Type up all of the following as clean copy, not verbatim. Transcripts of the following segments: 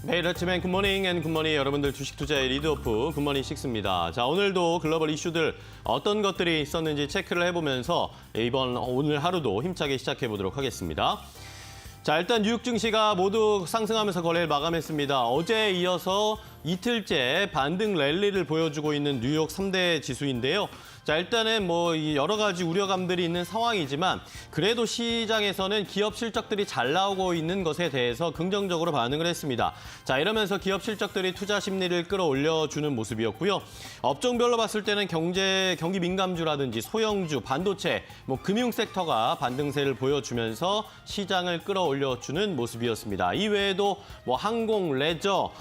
매일 아침엔 굿모닝 앤 굿모닝 여러분들 주식 투자의 리드오프 굿모닝 식스입니다. 자, 오늘도 글로벌 이슈들 어떤 것들이 있었는지 체크를 해보면서 오늘 하루도 힘차게 시작해 보도록 하겠습니다. 자, 일단 뉴욕 증시가 모두 상승하면서 거래를 마감했습니다. 어제에 이어서 이틀째 반등 랠리를 보여주고 있는 뉴욕 3대 지수인데요. 자, 일단은 여러 가지 우려감들이 있는 상황이지만 그래도 시장에서는 기업 실적들이 잘 나오고 있는 것에 대해서 긍정적으로 반응을 했습니다. 자, 이러면서 기업 실적들이 투자 심리를 끌어올려주는 모습이었고요. 업종별로 봤을 때는 경기 민감주라든지 소형주, 반도체, 금융 섹터가 반등세를 보여주면서 시장을 끌어올려주는 모습이었습니다. 이외에도 항공, 레저,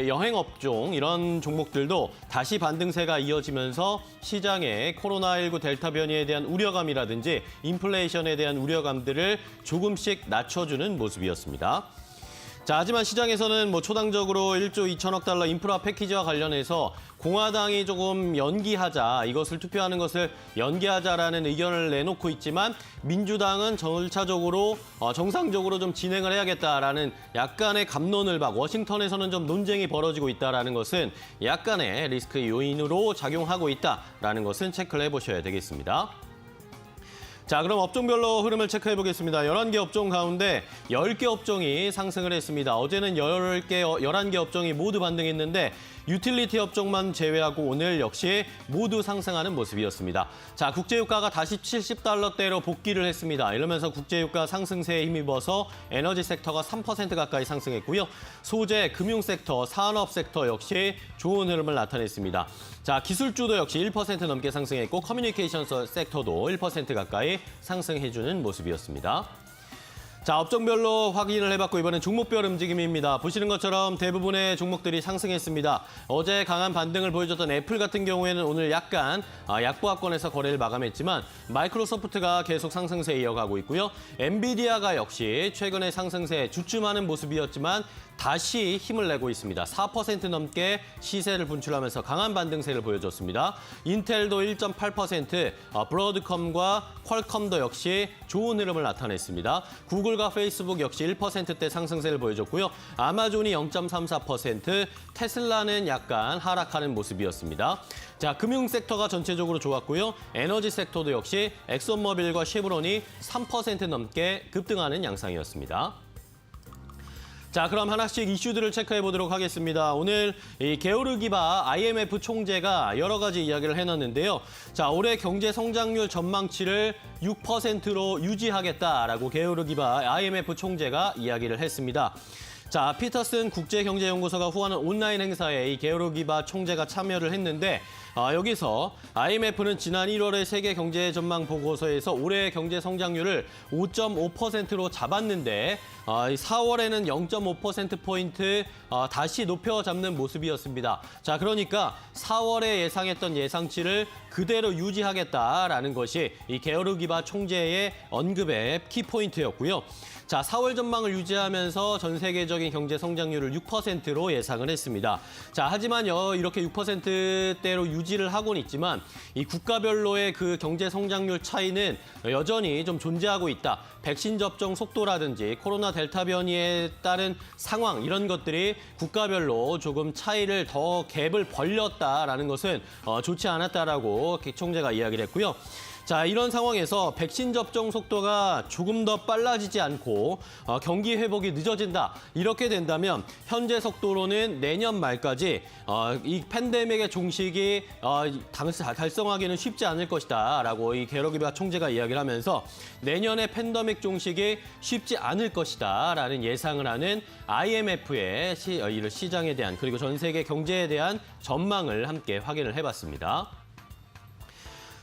여행 업종 이런 종목들도 다시 반등세가 이어지면서 시장에 코로나19 델타 변이에 대한 우려감이라든지 인플레이션에 대한 우려감들을 조금씩 낮춰주는 모습이었습니다. 자, 하지만 시장에서는 초당적으로 1조 2천억 달러 인프라 패키지와 관련해서 공화당이 조금 연기하자, 이것을 투표하는 것을 연기하자라는 의견을 내놓고 있지만 민주당은 절차적으로 정상적으로 좀 진행을 해야겠다라는 약간의 갑론을 워싱턴에서는 좀 논쟁이 벌어지고 있다라는 것은 약간의 리스크 요인으로 작용하고 있다라는 것은 체크를 해보셔야 되겠습니다. 자, 그럼 업종별로 흐름을 체크해 보겠습니다. 11개 업종 가운데 10개 업종이 상승을 했습니다. 어제는 11개 업종이 모두 반등했는데 유틸리티 업종만 제외하고 오늘 역시 모두 상승하는 모습이었습니다. 자, 국제유가가 다시 70달러대로 복귀를 했습니다. 이러면서 국제유가 상승세에 힘입어서 에너지 섹터가 3% 가까이 상승했고요. 소재, 금융 섹터, 산업 섹터 역시 좋은 흐름을 나타냈습니다. 자, 기술주도 역시 1% 넘게 상승했고 커뮤니케이션 섹터도 1% 가까이 상승해주는 모습이었습니다. 자, 업종별로 확인을 해봤고 이번엔 종목별 움직임입니다. 보시는 것처럼 대부분의 종목들이 상승했습니다. 어제 강한 반등을 보여줬던 애플 같은 경우에는 오늘 약간 약보합권에서 거래를 마감했지만 마이크로소프트가 계속 상승세 이어가고 있고요. 엔비디아가 역시 최근에 상승세에 주춤하는 모습이었지만 다시 힘을 내고 있습니다. 4% 넘게 시세를 분출하면서 강한 반등세를 보여줬습니다. 인텔도 1.8%, 브로드컴과 퀄컴도 역시 좋은 흐름을 나타냈습니다. 구글과 페이스북 역시 1%대 상승세를 보여줬고요. 아마존이 0.34%, 테슬라는 약간 하락하는 모습이었습니다. 자, 금융 섹터가 전체적으로 좋았고요. 에너지 섹터도 역시 엑손모빌과 쉐브론이 3% 넘게 급등하는 양상이었습니다. 자, 그럼 하나씩 이슈들을 체크해 보도록 하겠습니다. 오늘 이 게오르기바 IMF 총재가 여러 가지 이야기를 해놨는데요. 자, 올해 경제 성장률 전망치를 6%로 유지하겠다라고 게오르기바 IMF 총재가 이야기를 했습니다. 자, 피터슨 국제경제연구소가 후원한 온라인 행사에 이 게오르기바 총재가 참여를 했는데 여기서 IMF는 지난 1월의 세계 경제 전망 보고서에서 올해 경제 성장률을 5.5%로 잡았는데 4월에는 0.5%포인트 다시 높여 잡는 모습이었습니다. 자, 그러니까 4월에 예상했던 예상치를 그대로 유지하겠다라는 것이 이 게오르기바 총재의 언급의 키포인트였고요. 자, 4월 전망을 유지하면서 전 세계적인 경제 성장률을 6%로 예상을 했습니다. 자, 하지만 이렇게 6%대로 유지를 하고는 있지만 이 국가별로의 그 경제 성장률 차이는 여전히 좀 존재하고 있다. 백신 접종 속도라든지 코로나 델타 변이에 따른 상황 이런 것들이 국가별로 조금 차이를 더 갭을 벌렸다라는 것은 좋지 않았다라고 총재가 이야기를 했고요. 자, 이런 상황에서 백신 접종 속도가 조금 더 빨라지지 않고 경기 회복이 늦어진다. 이렇게 된다면 현재 속도로는 내년 말까지 이 팬데믹의 종식이 달성하기는 쉽지 않을 것이다. 라고 이 게오르기바 총재가 이야기를 하면서 내년에 팬데믹 종식이 쉽지 않을 것이다. 라는 예상을 하는 IMF의 시장에 대한 그리고 전 세계 경제에 대한 전망을 함께 확인을 해봤습니다.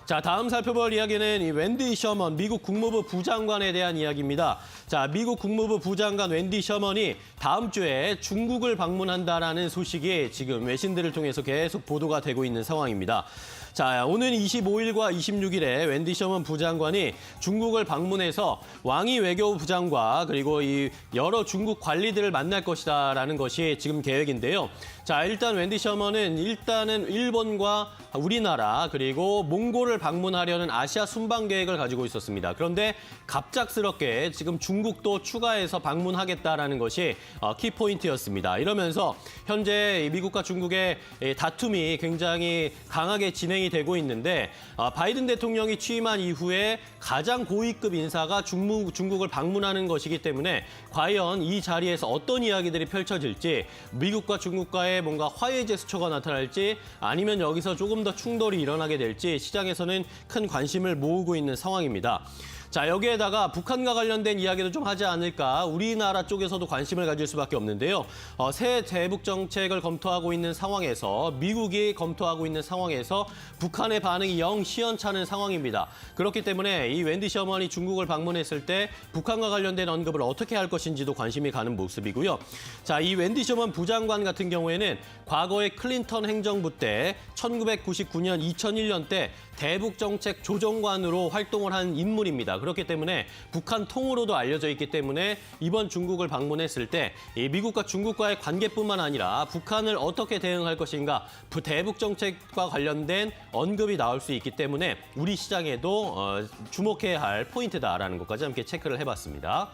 자, 다음 살펴볼 이야기는 이 웬디 셔먼, 미국 국무부 부장관에 대한 이야기입니다. 자, 미국 국무부 부장관 웬디 셔먼이 다음 주에 중국을 방문한다라는 소식이 지금 외신들을 통해서 계속 보도가 되고 있는 상황입니다. 자, 오는 25일과 26일에 웬디 셔먼 부장관이 중국을 방문해서 왕이 외교부 부장과 그리고 이 여러 중국 관리들을 만날 것이다라는 것이 지금 계획인데요. 자, 일단 웬디 셔먼은 일단은 일본과 우리나라 그리고 몽골을 중국을 방문하려는 아시아 순방 계획을 가지고 있었습니다. 그런데 갑작스럽게 지금 중국도 추가해서 방문하겠다라는 것이 키포인트였습니다. 이러면서 현재 미국과 중국의 다툼이 굉장히 강하게 진행이 되고 있는데 바이든 대통령이 취임한 이후에 가장 고위급 인사가 중국을 방문하는 것이기 때문에 과연 이 자리에서 어떤 이야기들이 펼쳐질지 미국과 중국과의 뭔가 화해 제스처가 나타날지 아니면 여기서 조금 더 충돌이 일어나게 될지 시장에서는 큰 관심을 모으고 있는 상황입니다. 자, 여기에다가 북한과 관련된 이야기도 좀 하지 않을까 우리나라 쪽에서도 관심을 가질 수밖에 없는데요. 새 대북 정책을 검토하고 있는 상황에서 미국이 검토하고 있는 상황에서 북한의 반응이 영 시원찮은 상황입니다. 그렇기 때문에 이 웬디 셔먼이 중국을 방문했을 때 북한과 관련된 언급을 어떻게 할 것인지도 관심이 가는 모습이고요. 자, 이 웬디 셔먼 부장관 같은 경우에는 과거의 클린턴 행정부 때 1999년, 2001년 때 대북 정책 조정관으로 활동을 한 인물입니다. 그렇기 때문에 북한 통으로도 알려져 있기 때문에 이번 중국을 방문했을 때 이 미국과 중국과의 관계뿐만 아니라 북한을 어떻게 대응할 것인가 대북 정책과 관련된 언급이 나올 수 있기 때문에 우리 시장에도 주목해야 할 포인트다라는 것까지 함께 체크를 해봤습니다.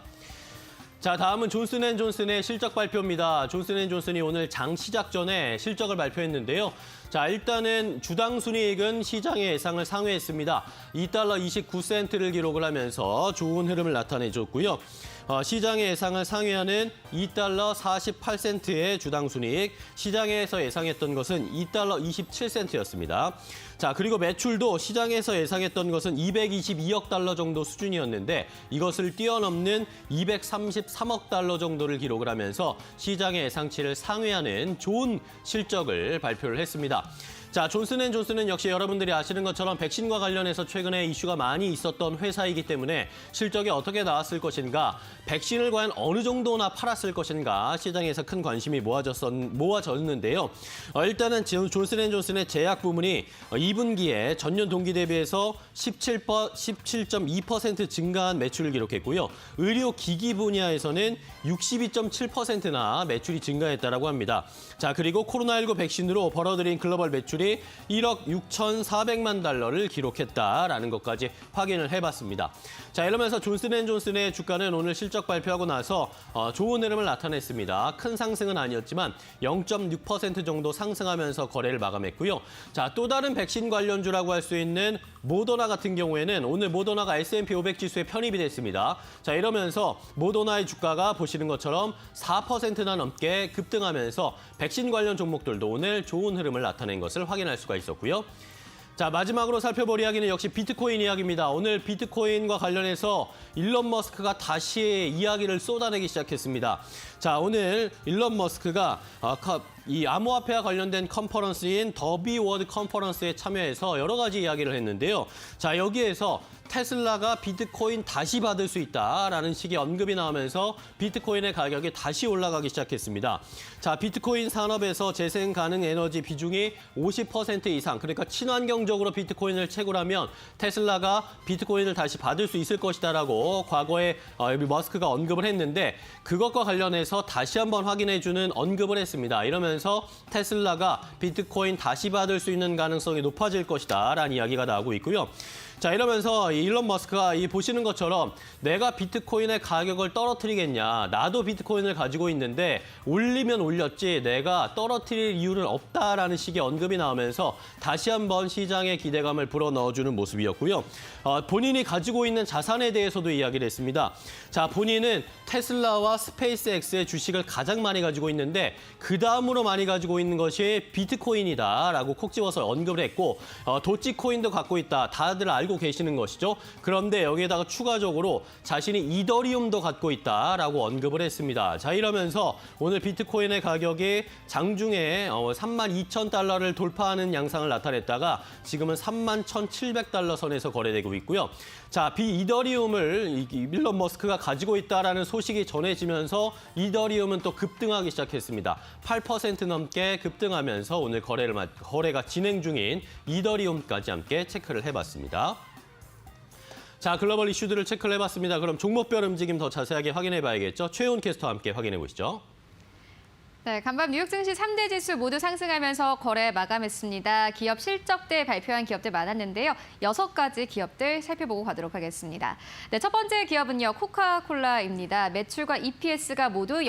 자, 다음은 존슨앤존슨의 실적 발표입니다. 존슨앤존슨이 오늘 장 시작 전에 실적을 발표했는데요. 자, 일단은 주당 순이익은 시장의 예상을 상회했습니다. 2달러 29센트를 기록을 하면서 좋은 흐름을 나타내줬고요. 시장의 예상을 상회하는 2달러 48센트의 주당 순이익, 시장에서 예상했던 것은 2달러 27센트였습니다. 자, 그리고 매출도 시장에서 예상했던 것은 222억 달러 정도 수준이었는데 이것을 뛰어넘는 233억 달러 정도를 기록을 하면서 시장의 예상치를 상회하는 좋은 실적을 발표를 했습니다. 자, 존슨앤존슨은 역시 여러분들이 아시는 것처럼 백신과 관련해서 최근에 이슈가 많이 있었던 회사이기 때문에 실적이 어떻게 나왔을 것인가, 백신을 과연 어느 정도나 팔았을 것인가 시장에서 큰 관심이 모아졌는데요. 일단은 존슨앤존슨의 제약 부문이 2분기에 전년 동기 대비해서 17.2% 증가한 매출을 기록했고요. 의료기기 분야에서는 62.7%나 매출이 증가했다라고 합니다. 자, 그리고 코로나19 백신으로 벌어들인 글로벌 매출이 1억 6,400만 달러를 기록했다라는 것까지 확인을 해봤습니다. 자, 이러면서 존슨앤존슨의 주가는 오늘 실적 발표하고 나서 좋은 흐름을 나타냈습니다. 큰 상승은 아니었지만 0.6% 정도 상승하면서 거래를 마감했고요. 자, 또 다른 백신 관련주라고 할 수 있는 모더나 같은 경우에는 오늘 모더나가 S&P 500 지수에 편입이 됐습니다. 자, 이러면서 모더나의 주가가 보시는 것처럼 4%나 넘게 급등하면서 백신 관련 종목들도 오늘 좋은 흐름을 나타낸 것을 확인할 수가 있었고요. 자, 마지막으로 살펴볼 이야기는 역시 비트코인 이야기입니다. 오늘 비트코인과 관련해서 일론 머스크가 다시 이야기를 쏟아내기 시작했습니다. 자, 오늘 일론 머스크가 이 암호화폐와 관련된 컨퍼런스인 더비 워드 컨퍼런스에 참여해서 여러 가지 이야기를 했는데요. 자, 여기에서 테슬라가 비트코인 다시 받을 수 있다라는 식의 언급이 나오면서 비트코인의 가격이 다시 올라가기 시작했습니다. 자, 비트코인 산업에서 재생 가능 에너지 비중이 50% 이상, 그러니까 친환경적으로 비트코인을 채굴하면 테슬라가 비트코인을 다시 받을 수 있을 것이다라고 과거에 머스크가 언급을 했는데 그것과 관련해서 다시 한번 확인해주는 언급을 했습니다. 이러면서 테슬라가 비트코인 다시 받을 수 있는 가능성이 높아질 것이다라는 이야기가 나오고 있고요. 자, 이러면서 일론 머스크가 보시는 것처럼 내가 비트코인의 가격을 떨어뜨리겠냐. 나도 비트코인을 가지고 있는데 올리면 올렸지 내가 떨어뜨릴 이유는 없다라는 식의 언급이 나오면서 다시 한번 시장의 기대감을 불어넣어주는 모습이었고요. 본인이 가지고 있는 자산에 대해서도 이야기를 했습니다. 자, 본인은 테슬라와 스페이스X의 주식을 가장 많이 가지고 있는데 그 다음으로 많이 가지고 있는 것이 비트코인이다라고 콕 집어서 언급을 했고 도치코인도 갖고 있다. 다들 알고 계시는 것이죠. 그런데 여기에다가 추가적으로 자신이 이더리움도 갖고 있다라고 언급을 했습니다. 자, 이러면서 오늘 비트코인의 가격이 장중에 32,000달러를 돌파하는 양상을 나타냈다가 지금은 31,700달러 선에서 거래되고 있고요. 자, 이더리움을 일론 머스크가 가지고 있다라는 소식이 전해지면서 이더리움은 또 급등하기 시작했습니다. 8% 넘게 급등하면서 오늘 거래가 진행 중인 이더리움까지 함께 체크를 해봤습니다. 자, 글로벌 이슈들을 체크를 해봤습니다. 그럼 종목별 움직임 더 자세하게 확인해봐야겠죠. 최훈 캐스터와 함께 확인해 보시죠. 네, 간밤 뉴욕 증시 3대 지수 모두 상승하면서 거래 마감했습니다. 기업 실적들 발표한 기업들 많았는데요. 6가지 기업들 살펴보고 가도록 하겠습니다. 네, 첫 번째 기업은요, 코카콜라입니다. 매출과 EPS가 모두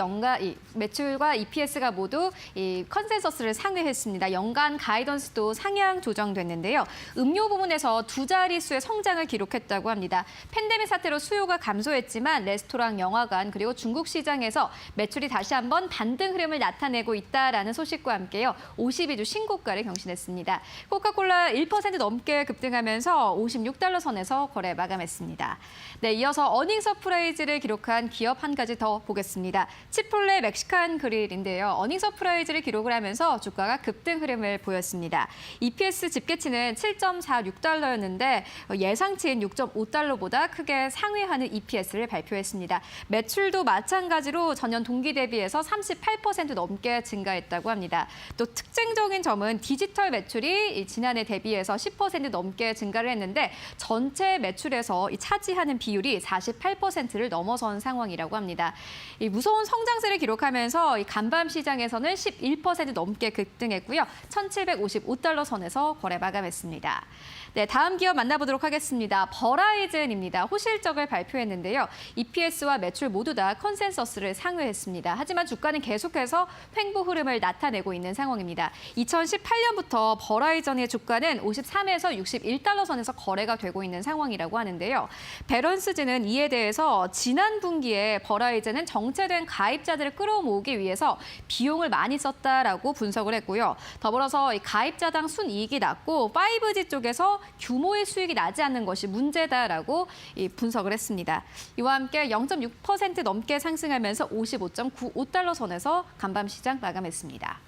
컨센서스를 상회했습니다. 연간 가이던스도 상향 조정됐는데요. 음료 부문에서 두 자릿수의 성장을 기록했다고 합니다. 팬데믹 사태로 수요가 감소했지만 레스토랑, 영화관 그리고 중국 시장에서 매출이 다시 한번 반등 흐름을 나타내고 있다라는 소식과 함께요. 52주 신고가를 경신했습니다. 코카콜라 1% 넘게 급등하면서 $56 선에서 거래 마감했습니다. 네, 이어서 어닝 서프라이즈를 기록한 기업 한 가지 더 보겠습니다. 치폴레 멕시칸 그릴인데요. 어닝 서프라이즈를 기록을 하면서 주가가 급등 흐름을 보였습니다. EPS 집계치는 $7.46였는데 예상치인 $6.5보다 크게 상회하는 EPS를 발표했습니다. 매출도 마찬가지로 전년 동기 대비해서 38% 넘게 증가했다고 합니다. 또 특징적인 점은 디지털 매출이 지난해 대비해서 10% 넘게 증가를 했는데 전체 매출에서 차지하는 비율이 48%를 넘어선 상황이라고 합니다. 이 무서운 성장세를 기록하면서 간밤 시장에서는 11% 넘게 급등했고요. $1,755 선에서 거래 마감했습니다. 네, 다음 기업 만나보도록 하겠습니다. 버라이즌입니다. 호실적을 발표했는데요. EPS와 매출 모두 다 컨센서스를 상회했습니다. 하지만 주가는 계속해서 횡보 흐름을 나타내고 있는 상황입니다. 2018년부터 버라이즌의 주가는 53에서 $61 선에서 거래가 되고 있는 상황이라고 하는데요. 베런스즈는 이에 대해서 지난 분기에 버라이즌은 정체된 가입자들을 끌어모으기 위해서 비용을 많이 썼다라고 분석을 했고요. 더불어서 가입자당 순이익이 낮고 5G 쪽에서 규모의 수익이 나지 않는 것이 문제다라고 분석을 했습니다. 이와 함께 0.6% 넘게 상승하면서 $55.95 선에서 간밤 시장 마감했습니다.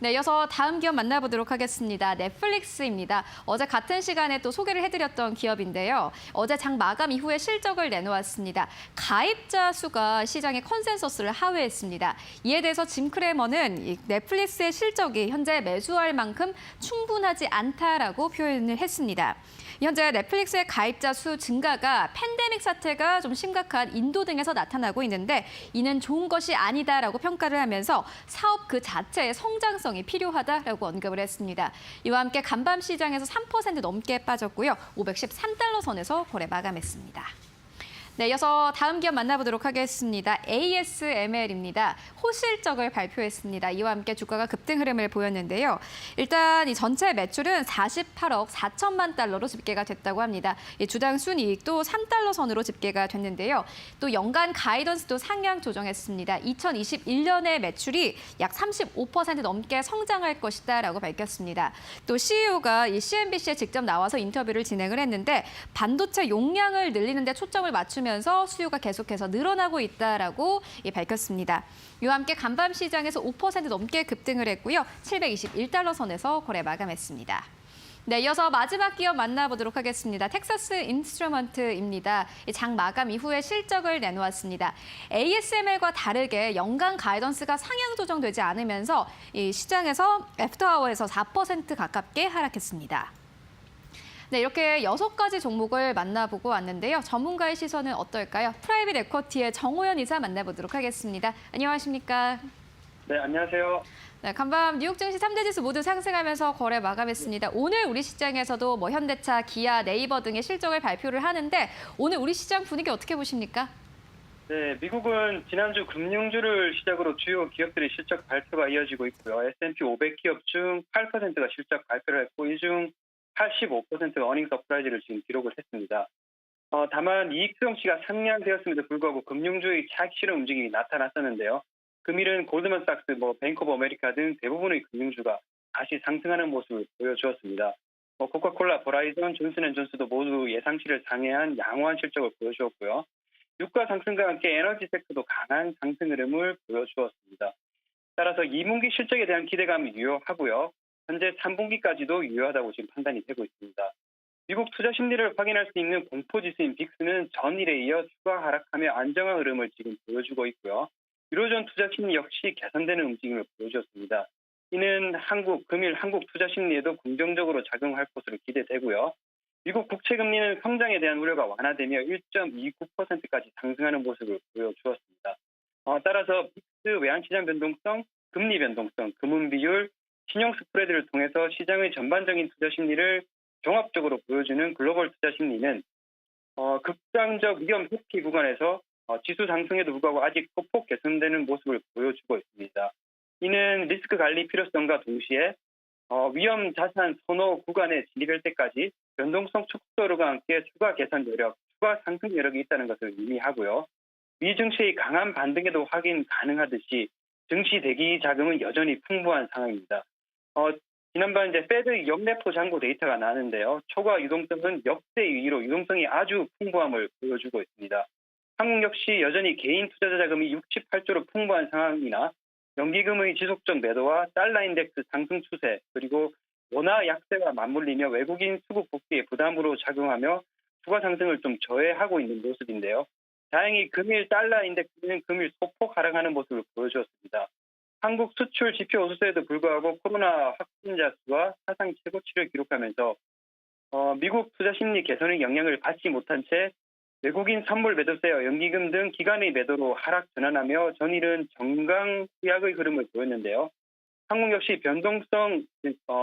네, 이어서 다음 기업 만나보도록 하겠습니다. 넷플릭스입니다. 어제 같은 시간에 또 소개를 해드렸던 기업인데요. 어제 장 마감 이후에 실적을 내놓았습니다. 가입자 수가 시장의 컨센서스를 하회했습니다. 이에 대해서 짐 크레머는 넷플릭스의 실적이 현재 매수할 만큼 충분하지 않다라고 표현을 했습니다. 현재 넷플릭스의 가입자 수 증가가 팬데믹 사태가 좀 심각한 인도 등에서 나타나고 있는데 이는 좋은 것이 아니다라고 평가를 하면서 사업 그 자체의 성장성이 필요하다라고 언급을 했습니다. 이와 함께 간밤 시장에서 3% 넘게 빠졌고요. $513 선에서 거래 마감했습니다. 네, 이어서 다음 기업 만나보도록 하겠습니다. ASML입니다. 호실적을 발표했습니다. 이와 함께 주가가 급등 흐름을 보였는데요. 일단 이 전체 매출은 48억 4천만 달러로 집계가 됐다고 합니다. 주당 순이익도 $3 선으로 집계가 됐는데요. 또 연간 가이던스도 상향 조정했습니다. 2021년의 매출이 약 35% 넘게 성장할 것이다라고 밝혔습니다. 또 CEO가 이 CNBC에 직접 나와서 인터뷰를 진행을 했는데 반도체 용량을 늘리는 데 초점을 맞추면서 수요가 계속해서 늘어나고 있다라고 밝혔습니다. 이와 함께 간밤 시장에서 5% 넘게 급등을 했고요. $721 선에서 거래 마감했습니다. 네, 이어서 마지막 기업 만나보도록 하겠습니다. 텍사스 인스트루먼트입니다. 장 마감 이후에 실적을 내놓았습니다. ASML과 다르게 연간 가이던스가 상향 조정되지 않으면서 이 시장에서 애프터아워에서 4% 가깝게 하락했습니다. 네, 이렇게 6가지 종목을 만나보고 왔는데요. 전문가의 시선은 어떨까요? 프라이빗 에쿼티의 정호연 이사 만나보도록 하겠습니다. 안녕하십니까? 네, 안녕하세요. 네, 간밤 뉴욕 증시 3대 지수 모두 상승하면서 거래 마감했습니다. 오늘 우리 시장에서도 현대차, 기아, 네이버 등의 실적을 발표를 하는데 오늘 우리 시장 분위기 어떻게 보십니까? 네, 미국은 지난주 금융주를 시작으로 주요 기업들의 실적 발표가 이어지고 있고요. S&P 500 기업 중 8%가 실적 발표를 했고 이 중 85%가 어닝 서프라이즈를 지금 기록을 했습니다. 다만 이익 수용치가 상향되었음에도 불구하고 금융주의 차익 실현 움직임이 나타났었는데요. 금일은 골드만삭스, 뱅크 오브 아메리카 등 대부분의 금융주가 다시 상승하는 모습을 보여주었습니다. 코카콜라, 버라이즌, 존슨앤존스도 모두 예상치를 상회한 양호한 실적을 보여주었고요. 유가 상승과 함께 에너지 섹터도 강한 상승 흐름을 보여주었습니다. 따라서 2분기 실적에 대한 기대감이 유효하고요. 현재 3분기까지도 유효하다고 지금 판단이 되고 있습니다. 미국 투자 심리를 확인할 수 있는 공포지수인 빅스는 전일에 이어 추가 하락하며 안정한 흐름을 지금 보여주고 있고요. 유로존 투자 심리 역시 개선되는 움직임을 보여주었습니다. 이는 금일 한국 투자 심리에도 긍정적으로 작용할 것으로 기대되고요. 미국 국채 금리는 성장에 대한 우려가 완화되며 1.29%까지 상승하는 모습을 보여주었습니다. 따라서 빅스 외환시장 변동성, 금리 변동성, 금융 비율, 신용 스프레드를 통해서 시장의 전반적인 투자 심리를 종합적으로 보여주는 글로벌 투자 심리는 극단적 위험 회피 구간에서 지수 상승에도 불구하고 아직 소폭 개선되는 모습을 보여주고 있습니다. 이는 리스크 관리 필요성과 동시에 위험 자산 선호 구간에 진입할 때까지 변동성 축소로가 함께 추가 개선 여력, 추가 상승 여력이 있다는 것을 의미하고요. 미 증시의 강한 반등에도 확인 가능하듯이 증시 대기 자금은 여전히 풍부한 상황입니다. 지난번 이제 페드 역내포 잔고 데이터가 나왔는데요. 초과 유동성은 역대 2위로 유동성이 아주 풍부함을 보여주고 있습니다. 한국 역시 여전히 개인 투자자 자금이 68조로 풍부한 상황이나 연기금의 지속적 매도와 달러 인덱스 상승 추세 그리고 원화 약세가 맞물리며 외국인 수급 복귀의 부담으로 작용하며 추가 상승을 좀 저해하고 있는 모습인데요. 다행히 금일 달러 인덱스는 금일 소폭 하락하는 모습을 보여주었습니다. 한국 수출 지표 호수에도 불구하고 코로나 확진자 수가 사상 최고치를 기록하면서 미국 투자 심리 개선의 영향을 받지 못한 채 외국인 선물 매도세와 연기금 등 기관의 매도로 하락 전환하며 전일은 정강 후약의 흐름을 보였는데요. 한국 역시 변동성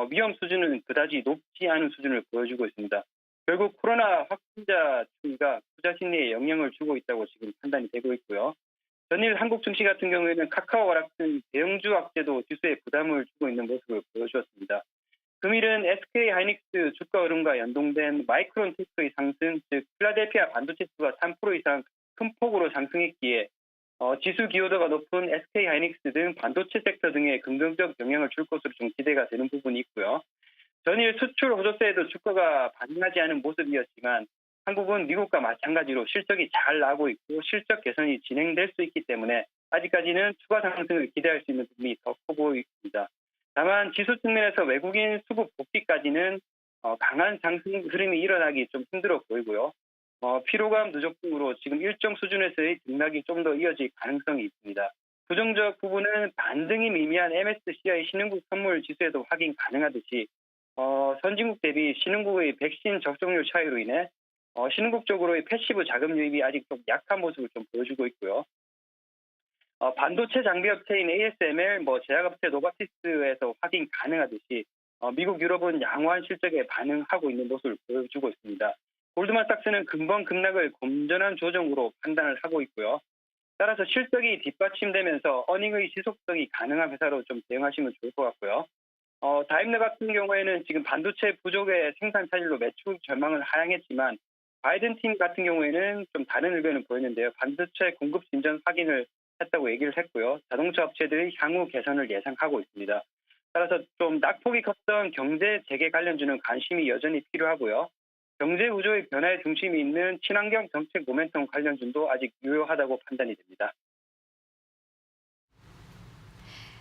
위험 수준은 그다지 높지 않은 수준을 보여주고 있습니다. 결국 코로나 확진자 추이가 투자 심리에 영향을 주고 있다고 지금 판단이 되고 있고요. 전일 한국 증시 같은 경우에는 카카오 하락등 대형주 악재도 지수에 부담을 주고 있는 모습을 보여주었습니다. 금일은 SK 하이닉스 주가 흐름과 연동된 마이크론 테크의 상승, 즉 필라델피아 반도체 지수가 3% 이상 큰 폭으로 상승했기에 지수 기여도가 높은 SK 하이닉스 등 반도체 섹터 등에 긍정적 영향을 줄 것으로 좀 기대가 되는 부분이 있고요. 전일 수출 호조세에도 주가가 반응하지 않은 모습이었지만 한국은 미국과 마찬가지로 실적이 잘 나오고 있고 실적 개선이 진행될 수 있기 때문에 아직까지는 추가 상승을 기대할 수 있는 부분이 더 커 보입니다. 다만 지수 측면에서 외국인 수급 복귀까지는 강한 상승 흐름이 일어나기 좀 힘들어 보이고요. 피로감 누적 등으로 지금 일정 수준에서의 등락이 좀 더 이어질 가능성이 있습니다. 부정적 부분은 반등이 미미한 MSCI 신흥국 선물 지수에도 확인 가능하듯이 선진국 대비 신흥국의 백신 접종률 차이로 인해 신흥국 쪽으로의 패시브 자금 유입이 아직 좀 약한 모습을 좀 보여주고 있고요. 반도체 장비 업체인 ASML, 제약업체 노바티스에서 확인 가능하듯이 미국, 유럽은 양호한 실적에 반응하고 있는 모습을 보여주고 있습니다. 골드만삭스는 근본 급락을 건전한 조정으로 판단을 하고 있고요. 따라서 실적이 뒷받침되면서 어닝의 지속성이 가능한 회사로 좀 대응하시면 좋을 것 같고요. 다임러 같은 경우에는 지금 반도체 부족의 생산 차질로 매출 전망을 하향했지만 바이든 팀 같은 경우에는 좀 다른 의견을 보였는데요. 반도체 공급 진전 확인을 했다고 얘기를 했고요. 자동차 업체들의 향후 개선을 예상하고 있습니다. 따라서 좀 낙폭이 컸던 경제 재개 관련주는 관심이 여전히 필요하고요. 경제 구조의 변화의 중심이 있는 친환경 정책 모멘텀 관련주도 아직 유효하다고 판단이 됩니다.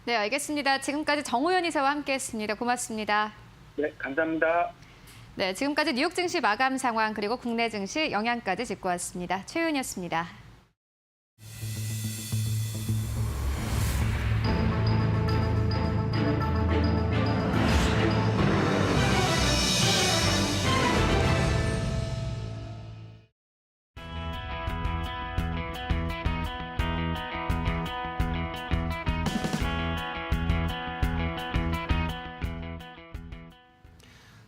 네, 알겠습니다. 지금까지 정호연 이사와 함께했습니다. 고맙습니다. 네, 감사합니다. 네, 지금까지 뉴욕 증시 마감 상황 그리고 국내 증시 영향까지 짚고 왔습니다. 최윤이었습니다.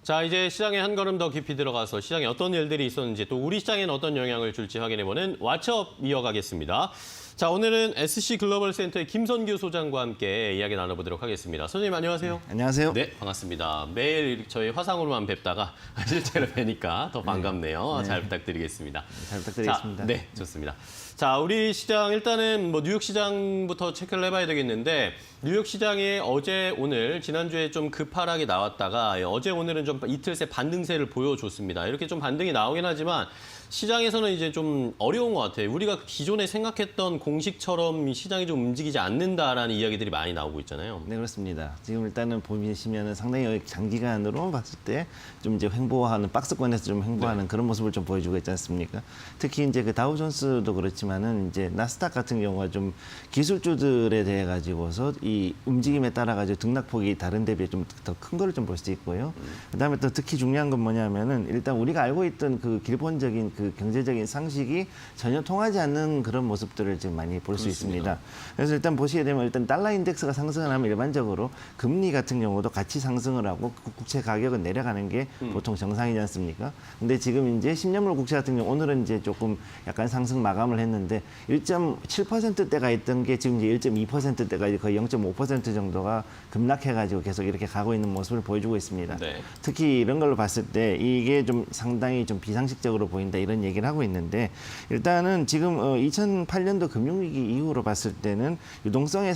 자, 이제 시장에 한 걸음 더 깊이 들어가서 시장에 어떤 일들이 있었는지 또 우리 시장에는 어떤 영향을 줄지 확인해보는 왓츠업 이어가겠습니다. 자, 오늘은 SC글로벌센터의 김선규 소장과 함께 이야기 나눠보도록 하겠습니다. 선생님 안녕하세요. 안녕하세요. 네, 반갑습니다. 매일 저희 화상으로만 뵙다가 실제로 뵈니까 더 반갑네요. 잘 부탁드리겠습니다. 잘 부탁드리겠습니다. 자, 네, 좋습니다. 자, 우리 시장 일단은 뉴욕 시장부터 체크를 해봐야 되겠는데 뉴욕 시장이 어제 오늘 지난주에 좀 급하락이 나왔다가 어제 오늘은 좀 이틀 새 반등세를 보여줬습니다. 이렇게 좀 반등이 나오긴 하지만 시장에서는 이제 좀 어려운 것 같아요. 우리가 기존에 생각했던 공식처럼 시장이 좀 움직이지 않는다라는 이야기들이 많이 나오고 있잖아요. 네, 그렇습니다. 지금 일단은 보시면은 상당히 장기간으로 봤을 때 좀 이제 횡보하는 박스권에서 좀 횡보하는 그런 모습을 좀 보여주고 있지 않습니까? 특히 이제 그 다우존스도 그렇지만은 이제 나스닥 같은 경우가 좀 기술주들에 대해 가지고서 이 움직임에 따라 가지고 등락폭이 다른 대비에 좀 더 큰 거를 좀 볼 수 있고요. 그다음에 또 특히 중요한 건 뭐냐면은 일단 우리가 알고 있던 그 기본적인 그 경제적인 상식이 전혀 통하지 않는 그런 모습들을 지금 많이 볼 수 있습니다. 그래서 일단 보시게 되면 일단 달러 인덱스가 상승을 하면 일반적으로 금리 같은 경우도 같이 상승을 하고 국채 가격은 내려가는 게 보통 정상이지 않습니까? 근데 지금 이제 10년물 국채 같은 경우 오늘은 이제 조금 약간 상승 마감을 했는데 1.7%대가 있던 게 지금 이제 1.2%대가 거의 0.5% 정도가 급락해가지고 계속 이렇게 가고 있는 모습을 보여주고 있습니다. 네. 특히 이런 걸로 봤을 때 이게 좀 상당히 좀 비상식적으로 보인다 이런 얘기를 하고 있는데 일단은 지금 2008년도 금융위기 이후로 봤을 때는 유동성의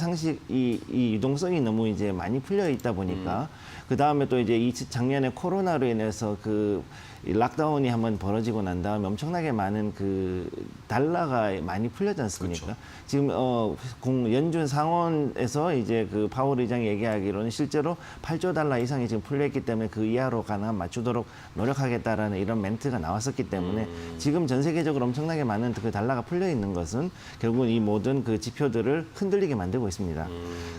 이 유동성이 너무 이제 많이 풀려 있다 보니까 그 다음에 또 이제 작년에 코로나로 인해서 이 락다운이 한번 벌어지고 난 다음에 엄청나게 많은 그 달러가 많이 풀렸지 않습니까? 그렇죠. 지금 연준 상원에서 이제 그 파월 의장이 얘기하기로는 실제로 8조 달러 이상이 지금 풀렸기 때문에 그 이하로 가능한 맞추도록 노력하겠다라는 이런 멘트가 나왔었기 때문에 지금 전 세계적으로 엄청나게 많은 그 달러가 풀려 있는 것은 결국은 이 모든 그 지표들을 흔들리게 만들고 있습니다.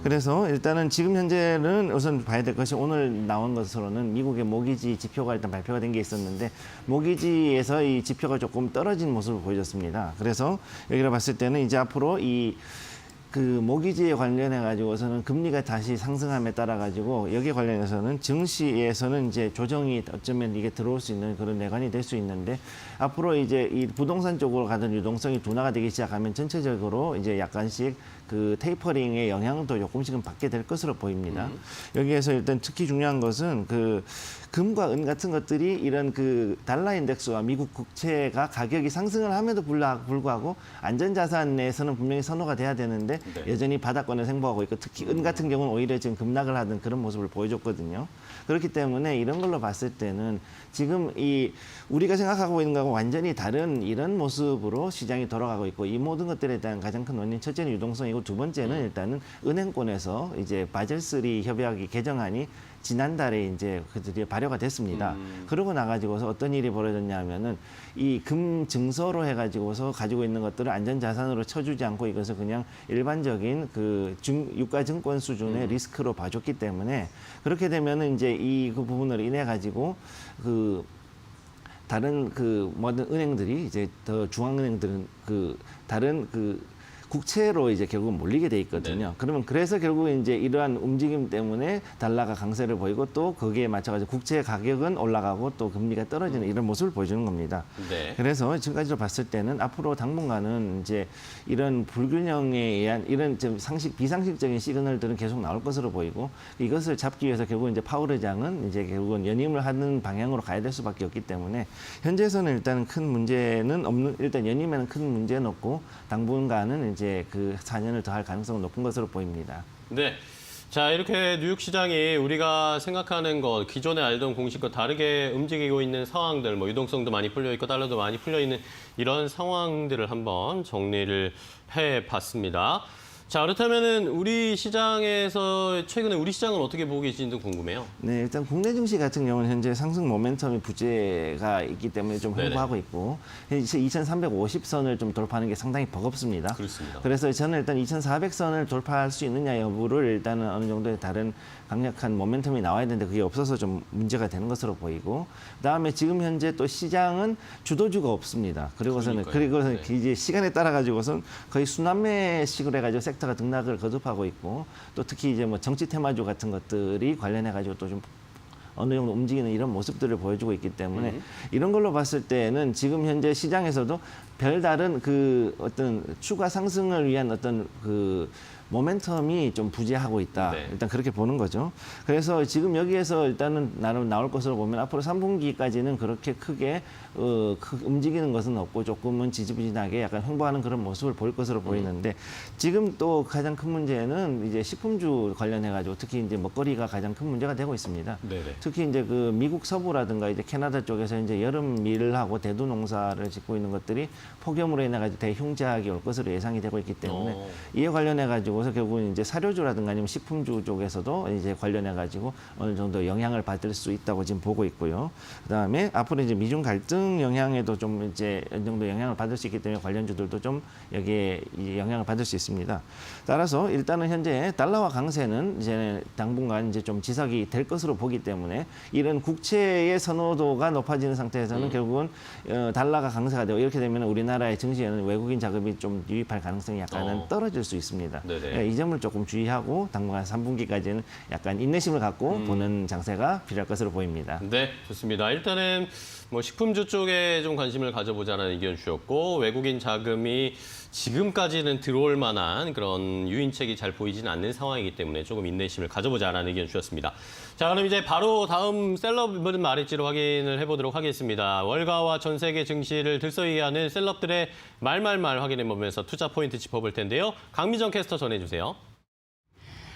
그래서 일단은 지금 현재는 우선 봐야 될 것이 오늘 나온 것으로는 미국의 모기지 지표가 일단 발표가 된 게 있었는데 모기지에서 이 지표가 조금 떨어진 모습을 보여줬습니다. 그래서 여기를 봤을 때는 이제 앞으로 그 모기지에 관련해 가지고서는 금리가 다시 상승함에 따라 가지고 여기에 관련해서는 증시에서는 이제 조정이 어쩌면 이게 들어올 수 있는 그런 내관이 될 수 있는데 앞으로 이제 이 부동산 쪽으로 가던 유동성이 둔화가 되기 시작하면 전체적으로 이제 약간씩 그 테이퍼링의 영향도 조금씩은 받게 될 것으로 보입니다. 여기에서 일단 특히 중요한 것은 그 금과 은 같은 것들이 이런 그 달러 인덱스와 미국 국채가 가격이 상승을 함에도 불구하고 안전자산 내에서는 분명히 선호가 돼야 되는데 네. 여전히 바닥권을 행보하고 있고 특히 은 같은 경우는 오히려 지금 급락을 하던 그런 모습을 보여줬거든요. 그렇기 때문에 이런 걸로 봤을 때는 지금 우리가 생각하고 있는 거하고 완전히 다른 이런 모습으로 시장이 돌아가고 있고 이 모든 것들에 대한 가장 큰 원인 첫째는 유동성이고 두 번째는 일단은 은행권에서 이제 바젤3 협약이 개정안이 지난달에 이제 그들이 발효가 됐습니다. 그러고 나가지고서 어떤 일이 벌어졌냐면은 이 금 증서로 해가지고서 가지고 있는 것들을 안전자산으로 쳐주지 않고 이것을 그냥 일반적인 그 유가증권 수준의 리스크로 봐줬기 때문에 그렇게 되면은 이제 그 부분으로 인해 가지고 다른 모든 은행들이 이제 더 중앙은행들은 다른 국채로 이제 결국 몰리게 돼 있거든요. 네. 그러면 그래서 결국 이제 이러한 움직임 때문에 달러가 강세를 보이고 또 거기에 맞춰가지고 국채 가격은 올라가고 또 금리가 떨어지는 이런 모습을 보여주는 겁니다. 네. 그래서 지금까지로 봤을 때는 앞으로 당분간은 이제 이런 불균형에 의한 이런 좀 비상식적인 시그널들은 계속 나올 것으로 보이고 이것을 잡기 위해서 결국 이제 파월 의장은 이제 결국은 연임을 하는 방향으로 가야 될 수밖에 없기 때문에 현재에서는 일단 큰 문제는 없는 일단 연임에는 큰 문제는 없고 당분간은 이제 그 4년을 더 할 가능성은 높은 것으로 보입니다. 네. 자, 이렇게 뉴욕 시장이 우리가 생각하는 것, 기존에 알던 공식과 다르게 움직이고 있는 상황들, 뭐 유동성도 많이 풀려 있고 달러도 많이 풀려 있는 이런 상황들을 한번 정리를 해봤습니다. 자, 그렇다면은 우리 시장에서 최근에 우리 시장을 어떻게 보고 계신지도 궁금해요. 네, 일단 국내 증시 같은 경우는 현재 상승 모멘텀이 부재가 있기 때문에 좀 홍보하고 있고 2,350선을 좀 돌파하는 게 상당히 버겁습니다. 그렇습니다. 그래서 저는 일단 2,400선을 돌파할 수 있느냐 여부를 일단은 어느 정도의 다른 강력한 모멘텀이 나와야 되는데 그게 없어서 좀 문제가 되는 것으로 보이고 그다음에 지금 현재 또 시장은 주도주가 없습니다. 그리고서는 네. 이제 시간에 따라 가지고선 거의 순환매식으로 해가지고 섹터가 등락을 거듭하고 있고 또 특히 이제 뭐 정치 테마주 같은 것들이 관련해 가지고 또 좀 어느 정도 움직이는 이런 모습들을 보여주고 있기 때문에 이런 걸로 봤을 때는 지금 현재 시장에서도 별다른 그 어떤 추가 상승을 위한 어떤 그 모멘텀이 좀 부재하고 있다. 네. 일단 그렇게 보는 거죠. 그래서 지금 여기에서 일단은 나올 것으로 보면 앞으로 3분기까지는 그렇게 크게 움직이는 것은 없고 조금은 지지부진하게 약간 횡보하는 그런 모습을 보일 것으로 보이는데 지금 또 가장 큰 문제는 이제 식품주 관련해가지고 특히 이제 먹거리가 가장 큰 문제가 되고 있습니다. 네네. 특히 이제 그 미국 서부라든가 이제 캐나다 쪽에서 이제 여름 밀하고 대두 농사를 짓고 있는 것들이 폭염으로 인해 가지고 대흉작이 올 것으로 예상이 되고 있기 때문에 이에 관련해 가지고 가지고서 결국은 이제 사료주라든가 아니면 식품주 쪽에서도 이제 관련해 가지고 어느 정도 영향을 받을 수 있다고 지금 보고 있고요. 그다음에 앞으로 이제 미중 갈등 영향에도 좀 이제 어느 정도 영향을 받을 수 있기 때문에 관련주들도 좀 여기에 이 영향을 받을 수 있습니다. 따라서 일단은 현재 달러화 강세는 이제 당분간 이제 좀 지속이 될 것으로 보기 때문에 이런 국채의 선호도가 높아지는 상태에서는 결국은 달러가 강세가 되고 이렇게 되면 우리나라의 증시에는 외국인 자금이 좀 유입할 가능성이 약간은 떨어질 수 있습니다. 네네. 이 점을 조금 주의하고 당분간 3분기까지는 약간 인내심을 갖고 보는 장세가 필요할 것으로 보입니다. 네, 좋습니다. 일단은 뭐 식품주 쪽에 좀 관심을 가져보자는 의견 주셨고 외국인 자금이 지금까지는 들어올 만한 그런 유인책이 잘 보이지는 않는 상황이기 때문에 조금 인내심을 가져보자라는 의견 주셨습니다. 자, 그럼 이제 바로 다음 셀럽은 말일지로 확인을 해보도록 하겠습니다. 월가와 전 세계 증시를 들썩이게 셀럽들의 말말말 확인해보면서 투자 포인트 짚어볼 텐데요. 강미정 캐스터 전해주세요.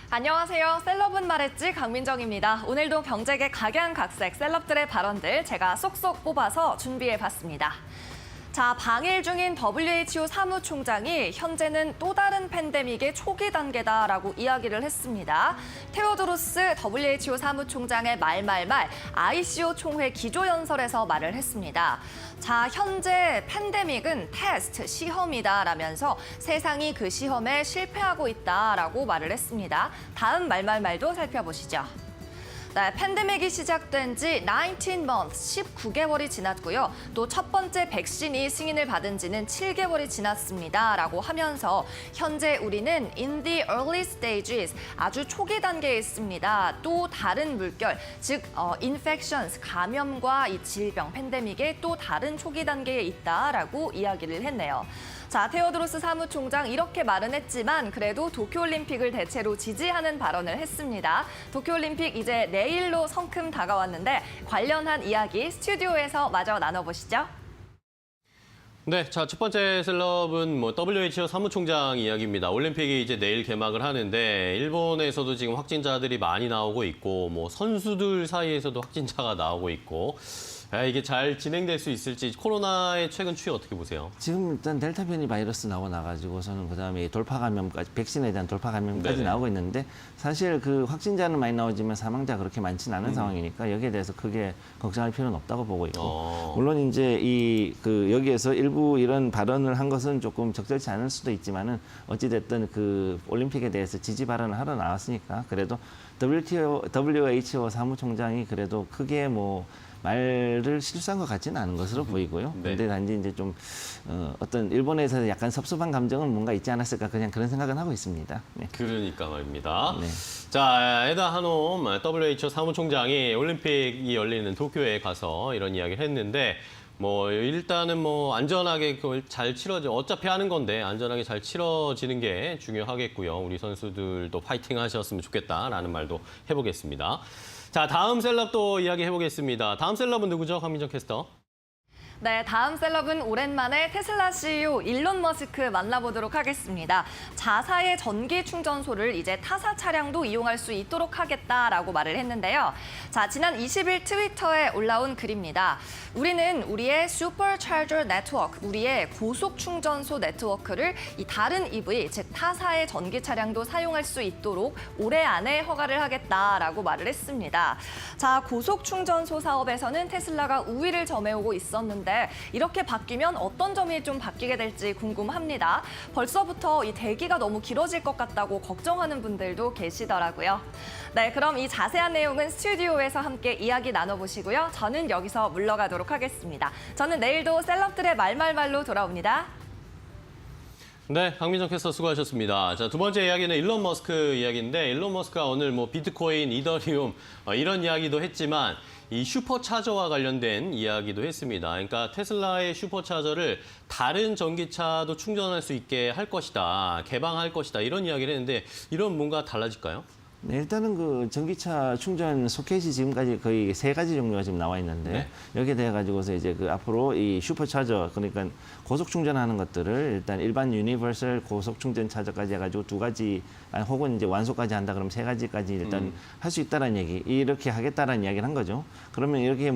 안녕하세요. 셀럽은 말했지 강민정입니다. 오늘도 경제계 각양각색 셀럽들의 발언들 제가 쏙쏙 뽑아서 준비해봤습니다. 자, 방일 중인 WHO 사무총장이 현재는 또 다른 팬데믹의 초기 단계다라고 이야기를 했습니다. 테오도로스 WHO 사무총장의 말말말 ICO 총회 기조연설에서 말을 했습니다. 자, 현재 팬데믹은 테스트, 시험이다라면서 세상이 그 시험에 실패하고 있다라고 말을 했습니다. 다음 말말말도 살펴보시죠. 네, 팬데믹이 시작된 지 19 months, 19개월이 지났고요. 또 첫 번째 백신이 승인을 받은 지는 7개월이 지났습니다. 라고 하면서 현재 우리는 in the early stages, 아주 초기 단계에 있습니다. 또 다른 물결, 즉 infections, 감염과 이 질병, 팬데믹의 또 다른 초기 단계에 있다라고 이야기를 했네요. 자, 테오도로스 사무총장 이렇게 말은 했지만 그래도 도쿄올림픽을 대체로 지지하는 발언을 했습니다. 도쿄올림픽 이제 내일로 성큼 다가왔는데 관련한 이야기 스튜디오에서 마저 나눠보시죠. 네, 자, 첫 번째 셀럽은 뭐 WHO 사무총장 이야기입니다. 올림픽이 이제 내일 개막을 하는데 일본에서도 지금 확진자들이 많이 나오고 있고 뭐 선수들 사이에서도 확진자가 나오고 있고 이게 잘 진행될 수 있을지 코로나의 최근 추이 어떻게 보세요? 지금 일단 델타 변이 바이러스 나가지고서는 그다음에 돌파 감염까지 백신에 대한 돌파 감염까지 네네. 나오고 있는데 사실 그 확진자는 많이 나오지만 사망자가 그렇게 많지는 않은 상황이니까 여기에 대해서 크게 걱정할 필요는 없다고 보고 있고 물론 이제 여기에서 일부 이런 발언을 한 것은 조금 적절치 않을 수도 있지만은 어찌 됐든 그 올림픽에 대해서 지지 발언을 하러 나왔으니까 그래도 WHO 사무총장이 그래도 크게 뭐 말을 실수한 것 같지는 않은 것으로 보이고요. 네. 그런데 단지 이제 좀 어떤 일본에서 약간 섭섭한 감정은 뭔가 있지 않았을까 그냥 그런 생각은 하고 있습니다. 네. 그러니까 말입니다. 네. 자, 에다 하놈 WHO 사무총장이 올림픽이 열리는 도쿄에 가서 이런 이야기를 했는데 뭐 일단은 뭐 안전하게 그걸 잘 어차피 하는 건데 안전하게 잘 치러지는 게 중요하겠고요. 우리 선수들도 파이팅 하셨으면 좋겠다라는 말도 해보겠습니다. 자, 다음 셀럽도 이야기해보겠습니다. 다음 셀럽은 누구죠? 강민정 캐스터. 네, 다음 셀럽은 오랜만에 테슬라 CEO 일론 머스크 만나보도록 하겠습니다. 자사의 전기 충전소를 이제 타사 차량도 이용할 수 있도록 하겠다라고 말을 했는데요. 자, 지난 20일 트위터에 올라온 글입니다. 우리는 우리의 슈퍼차저 네트워크, 우리의 고속 충전소 네트워크를 이 다른 EV, 즉 타사의 전기 차량도 사용할 수 있도록 올해 안에 허가를 하겠다라고 말을 했습니다. 자, 고속 충전소 사업에서는 테슬라가 우위를 점해오고 있었는데 이렇게 바뀌면 어떤 점이 좀 바뀌게 될지 궁금합니다. 벌써부터 이 대기가 너무 길어질 것 같다고 걱정하는 분들도 계시더라고요. 네, 그럼 이 자세한 내용은 스튜디오에서 함께 이야기 나눠보시고요. 저는 여기서 물러가도록 하겠습니다. 저는 내일도 셀럽들의 말말말로 돌아옵니다. 네, 강민정 캐스터 수고하셨습니다. 자, 두 번째 이야기는 일론 머스크 이야기인데 일론 머스크가 오늘 뭐 비트코인, 이더리움 이런 이야기도 했지만 이 슈퍼차저와 관련된 이야기도 했습니다. 그러니까 테슬라의 슈퍼차저를 다른 전기차도 충전할 수 있게 할 것이다, 개방할 것이다 이런 이야기를 했는데 이런 뭔가 달라질까요? 네, 일단은 그 전기차 충전 소켓이 지금까지 거의 3가지 종류가 지금 나와 있는데 네. 여기에 대해 가지고서 이제 그 앞으로 이 슈퍼차저 그러니까 고속 충전하는 것들을 일단 일반 유니버설 고속 충전 차저까지 해가지고 2가지 혹은 이제 완소까지 한다 그러면 3가지까지 일단 할 수 있다라는 얘기, 이렇게 하겠다라는 이야기를 한 거죠. 그러면 이게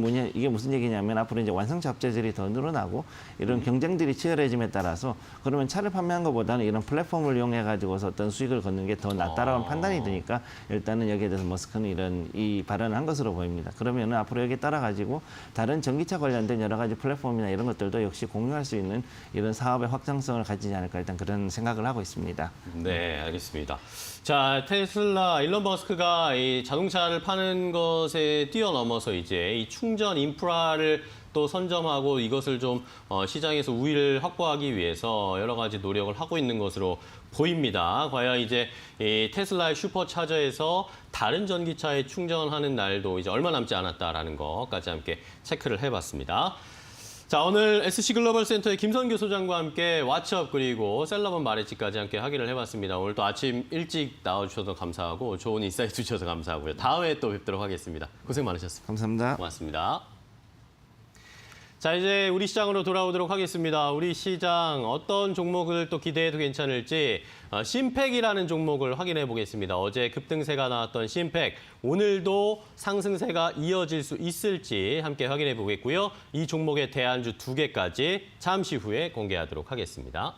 무슨 얘기냐면 앞으로 이제 완성차 업체들이 더 늘어나고 이런 경쟁들이 치열해짐에 따라서 그러면 차를 판매한 것보다는 이런 플랫폼을 이용해 가지고서 어떤 수익을 걷는 게 더 낫다라는 판단이 드니까 일단은 여기에 대해서 머스크는 이 발언을 한 것으로 보입니다. 그러면은 앞으로 여기에 따라 가지고 다른 전기차 관련된 여러 가지 플랫폼이나 이런 것들도 역시 공유할 수 있는 이런 사업의 확장성을 가지지 않을까 일단 그런 생각을 하고 있습니다. 네, 알겠습니다. 자, 테슬라 일론 머스크가 이 자동차를 파는 것에 뛰어넘어서 이제 이 충전 인프라를 또 선점하고 이것을 좀 시장에서 우위를 확보하기 위해서 여러 가지 노력을 하고 있는 것으로 보입니다. 과연 이제 이 테슬라의 슈퍼차저에서 다른 전기차에 충전하는 날도 이제 얼마 남지 않았다라는 것까지 함께 체크를 해봤습니다. 자, 오늘 SC글로벌 센터의 김선규 소장과 함께 왓츠업 그리고 셀러본 마레지까지 함께 확인을 해봤습니다. 오늘 또 아침 일찍 나와주셔서 감사하고 좋은 인사이트 주셔서 감사하고요. 다음에 또 뵙도록 하겠습니다. 고생 많으셨습니다. 감사합니다. 고맙습니다. 자, 이제 우리 시장으로 돌아오도록 하겠습니다. 우리 시장 어떤 종목을 또 기대해도 괜찮을지 심팩이라는 종목을 확인해 보겠습니다. 어제 급등세가 나왔던 심팩, 오늘도 상승세가 이어질 수 있을지 함께 확인해 보겠고요. 이 종목의 대안주 2개까지 잠시 후에 공개하도록 하겠습니다.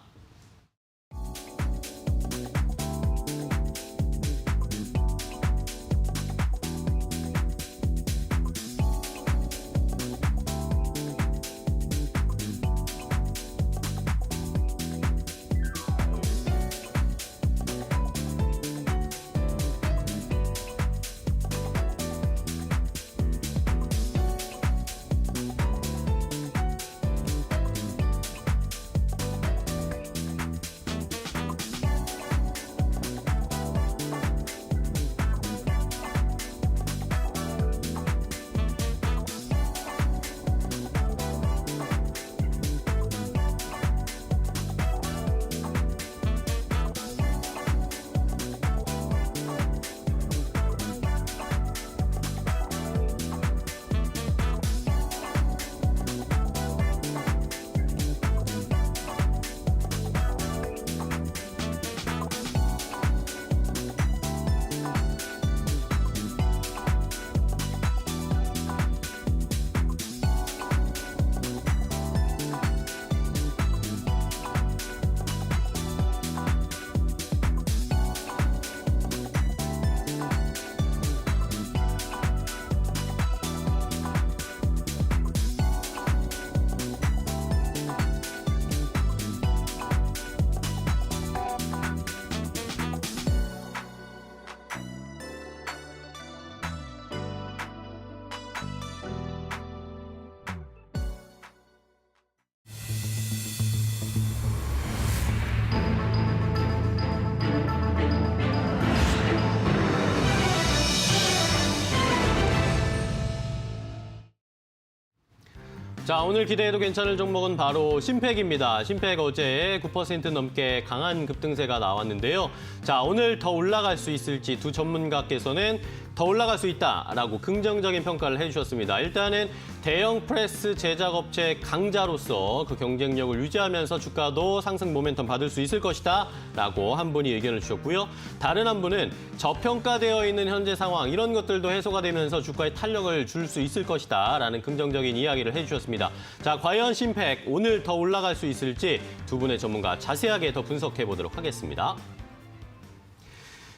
자, 오늘 기대해도 괜찮을 종목은 바로 심팩입니다. 심팩 어제 9% 넘게 강한 급등세가 나왔는데요. 자, 오늘 더 올라갈 수 있을지 두 전문가께서는 더 올라갈 수 있다라고 긍정적인 평가를 해주셨습니다. 일단은 대형 프레스 제작업체 강자로서 그 경쟁력을 유지하면서 주가도 상승 모멘텀 받을 수 있을 것이다 라고 한 분이 의견을 주셨고요. 다른 한 분은 저평가되어 있는 현재 상황 이런 것들도 해소가 되면서 주가에 탄력을 줄 수 있을 것이다 라는 긍정적인 이야기를 해주셨습니다. 자, 과연 심팩 오늘 더 올라갈 수 있을지 두 분의 전문가 자세하게 더 분석해 보도록 하겠습니다.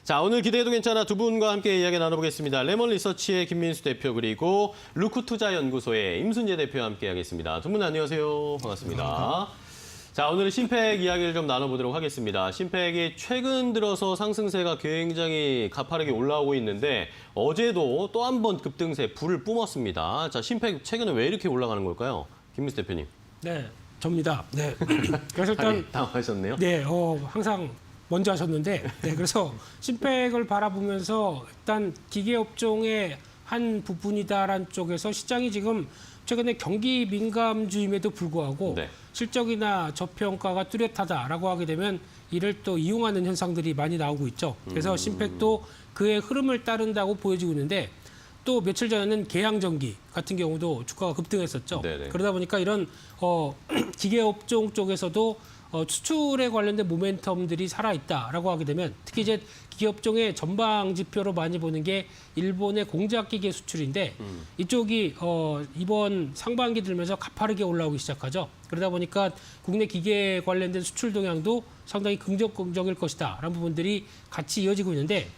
자, 오늘 기대해도 괜찮아 두 분과 함께 이야기 나눠보겠습니다. 레몬 리서치의 김민수 대표 그리고 루크투자연구소의 임순재 대표와 함께 하겠습니다. 두 분 안녕하세요. 반갑습니다. 자, 오늘은 심팩 이야기를 좀 나눠보도록 하겠습니다. 심팩이 최근 들어서 상승세가 굉장히 가파르게 올라오고 있는데 어제도 또 한 번 급등세 불을 뿜었습니다. 자, 심팩 최근에 왜 이렇게 올라가는 걸까요? 김민수 대표님. 네, 접니다. 네. 그래서 일단 당황하셨네요. 네, 항상 먼저 하셨는데, 네, 그래서 심팩을 바라보면서 일단 기계업종의 한 부분이다라는 쪽에서 시장이 지금 최근에 경기 민감주임에도 불구하고 네. 실적이나 저평가가 뚜렷하다라고 하게 되면 이를 또 이용하는 현상들이 많이 나오고 있죠. 그래서 심팩도 그의 흐름을 따른다고 보여지고 있는데 또 며칠 전에는 계양전기 같은 경우도 주가가 급등했었죠. 네네. 그러다 보니까 이런 기계업종 쪽에서도 수출에 관련된 모멘텀들이 살아있다라고 하게 되면 특히 이제 기업종의 전방 지표로 많이 보는 게 일본의 공작기계 수출인데 이쪽이 이번 상반기 들면서 가파르게 올라오기 시작하죠. 그러다 보니까 국내 기계 관련된 수출 동향도 상당히 긍정적일 것이다라는 부분들이 같이 이어지고 있는데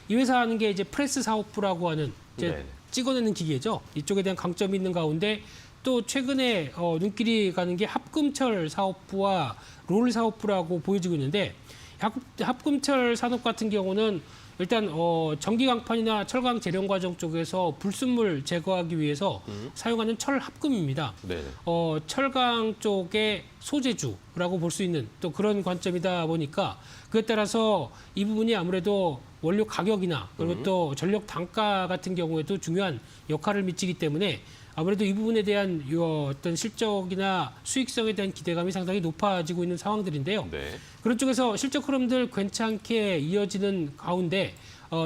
이 회사 하는 게 이제 프레스 사업부라고 하는 이제 네. 찍어내는 기계죠. 이쪽에 대한 강점이 있는 가운데 또 최근에 눈길이 가는 게 합금철 사업부와 롤 사업부라고 보여지고 있는데 합금철 산업 같은 경우는 일단 전기 강판이나 철강 재련 과정 쪽에서 불순물 제거하기 위해서 사용하는 철 합금입니다. 네. 철강 쪽의 소재주라고 볼 수 있는 또 그런 관점이다 보니까 그에 따라서 이 부분이 아무래도 원료 가격이나 그리고 또 전력 단가 같은 경우에도 중요한 역할을 미치기 때문에 아무래도 이 부분에 대한 어떤 실적이나 수익성에 대한 기대감이 상당히 높아지고 있는 상황들인데요. 네. 그런 쪽에서 실적 흐름들 괜찮게 이어지는 가운데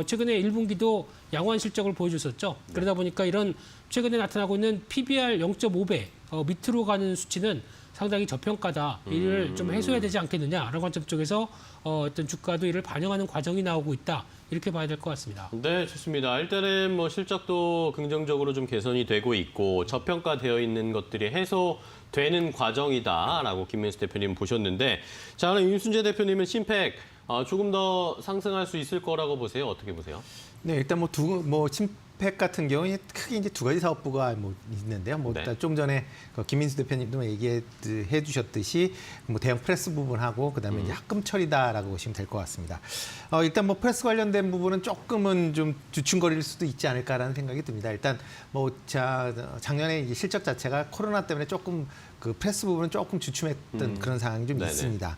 최근에 1분기도 양호한 실적을 보여줬었죠. 그러다 보니까 이런 최근에 나타나고 있는 PBR 0.5배 밑으로 가는 수치는 상당히 저평가다. 이를 좀 해소해야 되지 않겠느냐라는 관점 쪽에서 어떤 주가도 이를 반영하는 과정이 나오고 있다. 이렇게 봐야 될 것 같습니다. 네, 좋습니다. 일단은 뭐 실적도 긍정적으로 좀 개선이 되고 있고 저평가되어 있는 것들이 해소되는 과정이다라고 김민수 대표님 보셨는데, 자, 그럼 윤순재 대표님은 심팩 조금 더 상승할 수 있을 거라고 보세요? 어떻게 보세요? 네, 일단 심팩 같은 경우에 크게 이제 두 가지 사업부가 있는데요. 네. 일단 좀 전에 김민수 대표님도 얘기해 주셨듯이 대형 프레스 부분하고 그다음에 이제 합금처리다라고 보시면 될 것 같습니다. 일단 프레스 관련된 부분은 조금은 좀 주춤거릴 수도 있지 않을까라는 생각이 듭니다. 일단 작년에 이제 실적 자체가 코로나 때문에 조금 그 프레스 부분은 조금 주춤했던 그런 상황이 좀 네네. 있습니다.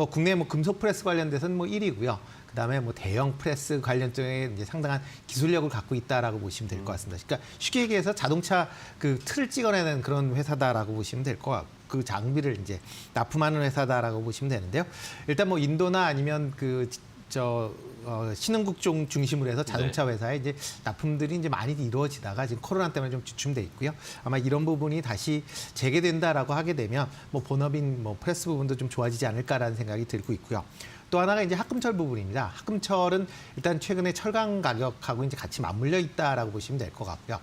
국내 금속 프레스 관련돼서는 1위고요. 그다음에 대형 프레스 관련 쪽에 이제 상당한 기술력을 갖고 있다라고 보시면 될 것 같습니다. 그러니까 쉽게 얘기해서 자동차 그 틀을 찍어내는 그런 회사다라고 보시면 될 것 같고 그 장비를 이제 납품하는 회사다라고 보시면 되는데요. 일단 인도나 아니면 신흥국 쪽 중심으로 해서 자동차 회사에 이제 납품들이 이제 많이 이루어지다가 지금 코로나 때문에 좀 주춤돼 있고요. 아마 이런 부분이 다시 재개된다라고 하게 되면 본업인 프레스 부분도 좀 좋아지지 않을까라는 생각이 들고 있고요. 또 하나가 이제 합금철 부분입니다. 합금철은 일단 최근에 철강 가격하고 이제 같이 맞물려 있다라고 보시면 될 것 같고요.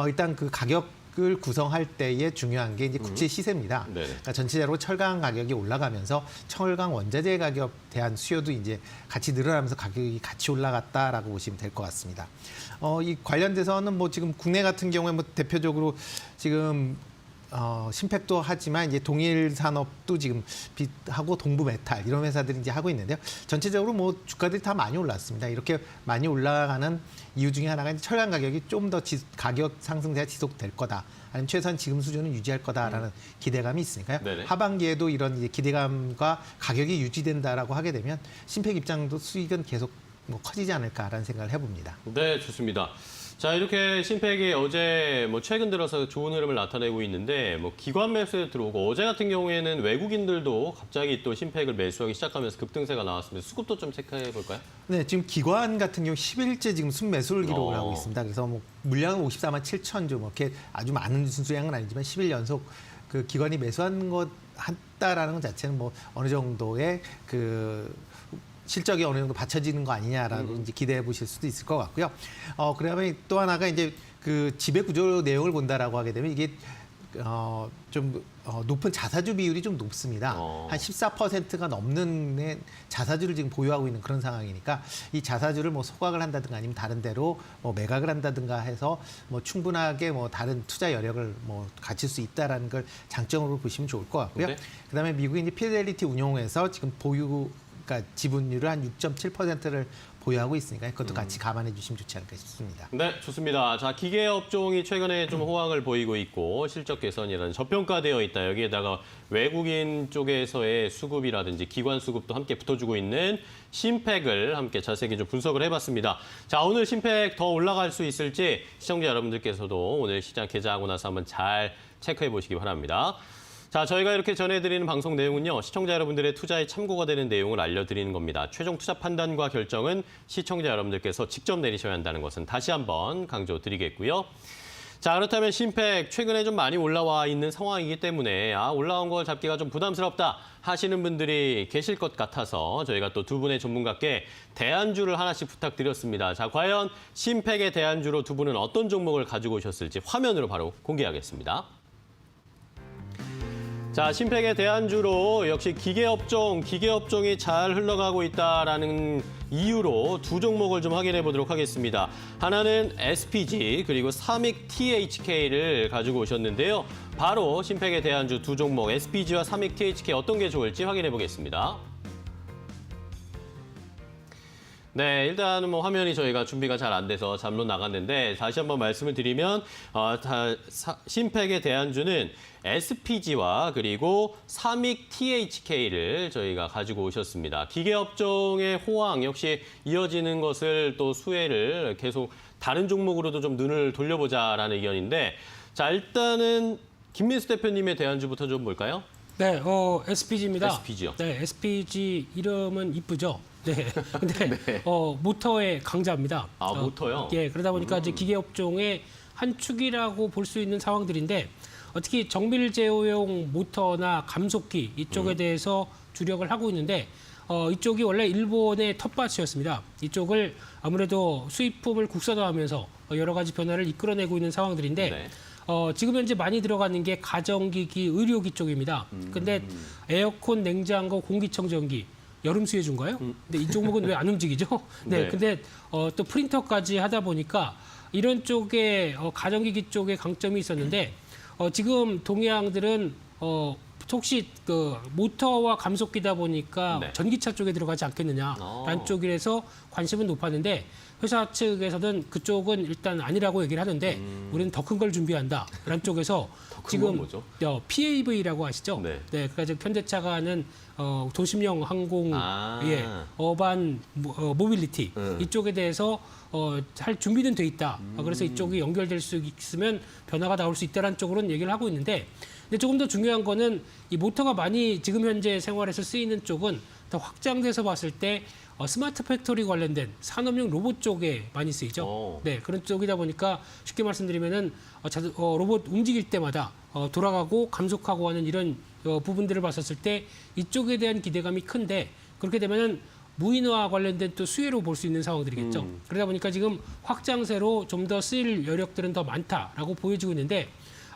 일단 그 가격을 구성할 때에 중요한 게 이제 국제 시세입니다. 네네. 그러니까 전체적으로 철강 가격이 올라가면서 철강 원자재 가격 대한 수요도 이제 같이 늘어나면서 가격이 같이 올라갔다라고 보시면 될 것 같습니다. 이 관련돼서는 지금 국내 같은 경우에 대표적으로 지금 심팩도 하지만 이제 동일 산업도 지금 하고 동부메탈 이런 회사들이 이제 하고 있는데요. 전체적으로 주가들이 다 많이 올랐습니다. 이렇게 많이 올라가는 이유 중에 하나가 이제 철강 가격이 좀 더 가격 상승세가 지속될 거다. 아니면 최소한 지금 수준은 유지할 거다라는 기대감이 있으니까요. 네네. 하반기에도 이런 이제 기대감과 가격이 유지된다라고 하게 되면 심팩 입장도 수익은 계속 커지지 않을까라는 생각을 해봅니다. 네, 좋습니다. 자, 이렇게 심팩이 어제 최근 들어서 좋은 흐름을 나타내고 있는데 기관 매수에 들어오고 어제 같은 경우에는 외국인들도 갑자기 또 심팩을 매수하기 시작하면서 급등세가 나왔습니다. 수급도 좀 체크해 볼까요? 네, 지금 기관 같은 경우 10일째 지금 순매수를 기록을 하고 있습니다. 그래서 물량은 54만 7천 주, 이렇게 아주 많은 수량은 아니지만 10일 연속 그 기관이 매수한 것 한다라는 것 자체는 어느 정도의 실적이 어느 정도 받쳐지는 거 아니냐라고 이제 기대해 보실 수도 있을 것 같고요. 그다음에 또 하나가 이제 그 지배 구조 내용을 본다라고 하게 되면 이게 좀 높은 자사주 비율이 좀 높습니다. 한 14%가 넘는 자사주를 지금 보유하고 있는 그런 상황이니까 이 자사주를 소각을 한다든가 아니면 다른 데로 매각을 한다든가 해서 충분하게 다른 투자 여력을 갖출 수 있다라는 걸 장점으로 보시면 좋을 것 같고요. 네. 그다음에 미국의 이제 피델리티 운용에서 지금 그러니까 지분율을 한 6.7%를 보유하고 있으니까 그것도 같이 감안해 주시면 좋지 않을까 싶습니다. 네, 좋습니다. 자, 기계 업종이 최근에 좀 호황을 보이고 있고 실적 개선이라는 저평가되어 있다. 여기에다가 외국인 쪽에서의 수급이라든지 기관 수급도 함께 붙어주고 있는 심팩을 함께 자세히 좀 분석을 해봤습니다. 자, 오늘 심팩 더 올라갈 수 있을지 시청자 여러분들께서도 오늘 시장 개장하고 나서 한번 잘 체크해 보시기 바랍니다. 자, 저희가 이렇게 전해드리는 방송 내용은요, 시청자 여러분들의 투자에 참고가 되는 내용을 알려드리는 겁니다. 최종 투자 판단과 결정은 시청자 여러분들께서 직접 내리셔야 한다는 것은 다시 한번 강조드리겠고요. 자, 그렇다면 신팩 최근에 좀 많이 올라와 있는 상황이기 때문에 올라온 걸 잡기가 좀 부담스럽다 하시는 분들이 계실 것 같아서 저희가 또 두 분의 전문가께 대안주를 하나씩 부탁드렸습니다. 자, 과연 신팩의 대안주로 두 분은 어떤 종목을 가지고 오셨을지 화면으로 바로 공개하겠습니다. 자, 신팩의 대안주로 역시 기계업종이 잘 흘러가고 있다라는 이유로 두 종목을 좀 확인해 보도록 하겠습니다. 하나는 SPG 그리고 삼익 THK를 가지고 오셨는데요. 바로 신팩의 대안주 두 종목 SPG와 삼익 THK 어떤 게 좋을지 확인해 보겠습니다. 네, 일단은 뭐 화면이 저희가 준비가 잘 안 돼서 잠로 나갔는데 다시 한번 말씀을 드리면 신팩의 대안주는 SPG와 그리고 삼익 THK를 저희가 가지고 오셨습니다. 기계업종의 호황 역시 이어지는 것을 또 수혜를 계속 다른 종목으로도 좀 눈을 돌려보자라는 의견인데 자, 일단은 김민수 대표님의 대안주부터 좀 볼까요? 네, SPG입니다. SPG요. 네, SPG 이름은 이쁘죠. 네, 근데 모터의 강자입니다. 모터요? 예, 그러다 보니까 이제 기계업종의 한 축이라고 볼 수 있는 상황들인데 특히 정밀 제어용 모터나 감속기 이쪽에 대해서 주력을 하고 있는데 이쪽이 원래 일본의 텃밭이었습니다. 이쪽을 아무래도 수입품을 국산화하면서 여러 가지 변화를 이끌어내고 있는 상황들인데 네. 지금 현재 많이 들어가는 게 가정기기, 의료기 쪽입니다. 근데 에어컨, 냉장고, 공기청정기 여름 수혜 준가요? 근데 이 종목은 왜 안 움직이죠? 네, 네. 근데 또 프린터까지 하다 보니까 이런 쪽에 가정기기 쪽에 강점이 있었는데 지금 동해항들은 혹시 그 모터와 감속기다 보니까 네. 전기차 쪽에 들어가지 않겠느냐라는 쪽이라서 관심은 높았는데 회사 측에서는 그쪽은 일단 아니라고 얘기를 하는데 우리는 더 큰 걸 준비한다라는 쪽에서 건 지금 뭐죠? PAV라고 아시죠? 네. 그러니까 지금 현대차가 하는 도심형 항공, 어반 모빌리티 이쪽에 대해서 할 준비는 돼 있다. 그래서 이쪽이 연결될 수 있으면 변화가 나올 수 있다라는 쪽으로는 얘기를 하고 있는데, 근데 조금 더 중요한 거는 이 모터가 많이 지금 현재 생활에서 쓰이는 쪽은 더 확장돼서 봤을 때 스마트 팩토리 관련된 산업용 로봇 쪽에 많이 쓰이죠. 네, 그런 쪽이다 보니까 쉽게 말씀드리면은 로봇 움직일 때마다 돌아가고 감속하고 하는 이런 부분들을 봤었을 때 이쪽에 대한 기대감이 큰데 그렇게 되면은 무인화 관련된 또 수혜로 볼 수 있는 상황들이겠죠. 그러다 보니까 지금 확장세로 좀 더 쓰일 여력들은 더 많다라고 보여지고 있는데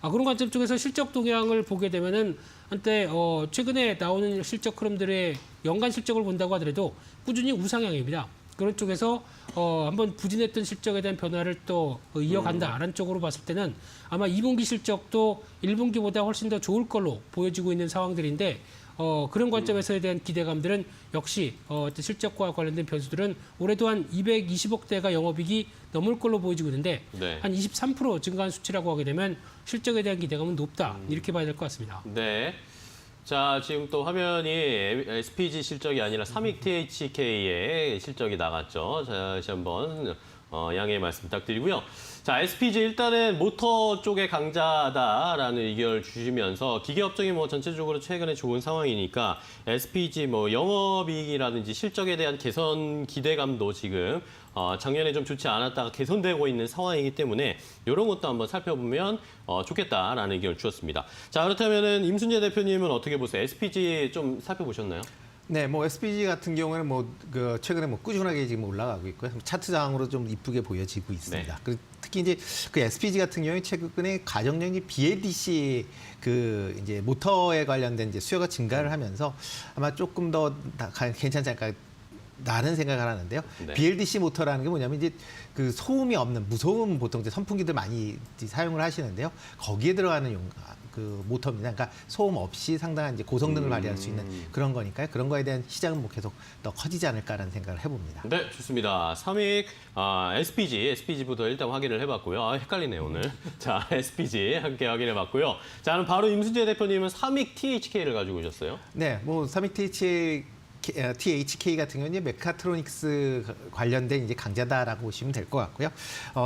그런 관점 쪽에서 실적 동향을 보게 되면은 한때 최근에 나오는 실적 흐름들의 연간 실적을 본다고 하더라도 꾸준히 우상향입니다. 그런 쪽에서 한번 부진했던 실적에 대한 변화를 또 이어간다라는 쪽으로 봤을 때는 아마 2분기 실적도 1분기보다 훨씬 더 좋을 걸로 보여지고 있는 상황들인데 그런 관점에서에 대한 기대감들은 역시 실적과 관련된 변수들은 올해도 한 220억대가 영업이익이 넘을 걸로 보여지고 있는데 네. 한 23% 증가한 수치라고 하게 되면 실적에 대한 기대감은 높다. 이렇게 봐야 될 것 같습니다. 네. 자, 지금 또 화면이 SPG 실적이 아니라 삼익 THK의 실적이 나갔죠. 자, 다시 한번 양해의 말씀 부탁드리고요. 자, SPG 일단은 모터 쪽의 강자다라는 의견을 주시면서 기계업종이 뭐 전체적으로 최근에 좋은 상황이니까 SPG 뭐 영업이익이라든지 실적에 대한 개선 기대감도 지금 작년에 좀 좋지 않았다가 개선되고 있는 상황이기 때문에 이런 것도 한번 살펴보면 좋겠다라는 의견을 주셨습니다. 자, 그렇다면은 임순재 대표님은 어떻게 보세요? SPG 좀 살펴보셨나요? 네, 뭐 SPG 같은 경우에는 최근에 꾸준하게 지금 올라가고 있고요. 차트상으로 좀 이쁘게 보여지고 있습니다. 네. 특히 이제 그 SPG 같은 경우에 최근에 가정용기 BLDC 이제 모터에 관련된 이제 수요가 증가를 하면서 아마 조금 더 괜찮지 않을까. 라는 생각을 하는데요. 네. BLDC 모터라는 게 뭐냐면 이제 그 소음이 없는 무소음 보통 이제 선풍기들 많이 사용을 하시는데요. 거기에 들어가는 그 모터입니다. 그러니까 소음 없이 상당한 이제 고성능을 발휘할 수 있는 그런 거니까요. 그런 거에 대한 시장은 뭐 계속 더 커지지 않을까라는 생각을 해봅니다. 네, 좋습니다. 삼익 SPG부터 일단 확인을 해봤고요. 헷갈리네요 오늘. 자, SPG 함께 확인해봤고요. 자, 그럼 바로 임순재 대표님은 삼익 THK를 가지고 오셨어요. 네, 뭐 삼익 THK THK 같은 경우는 이제 메카트로닉스 관련된 이제 강자다라고 보시면 될 것 같고요.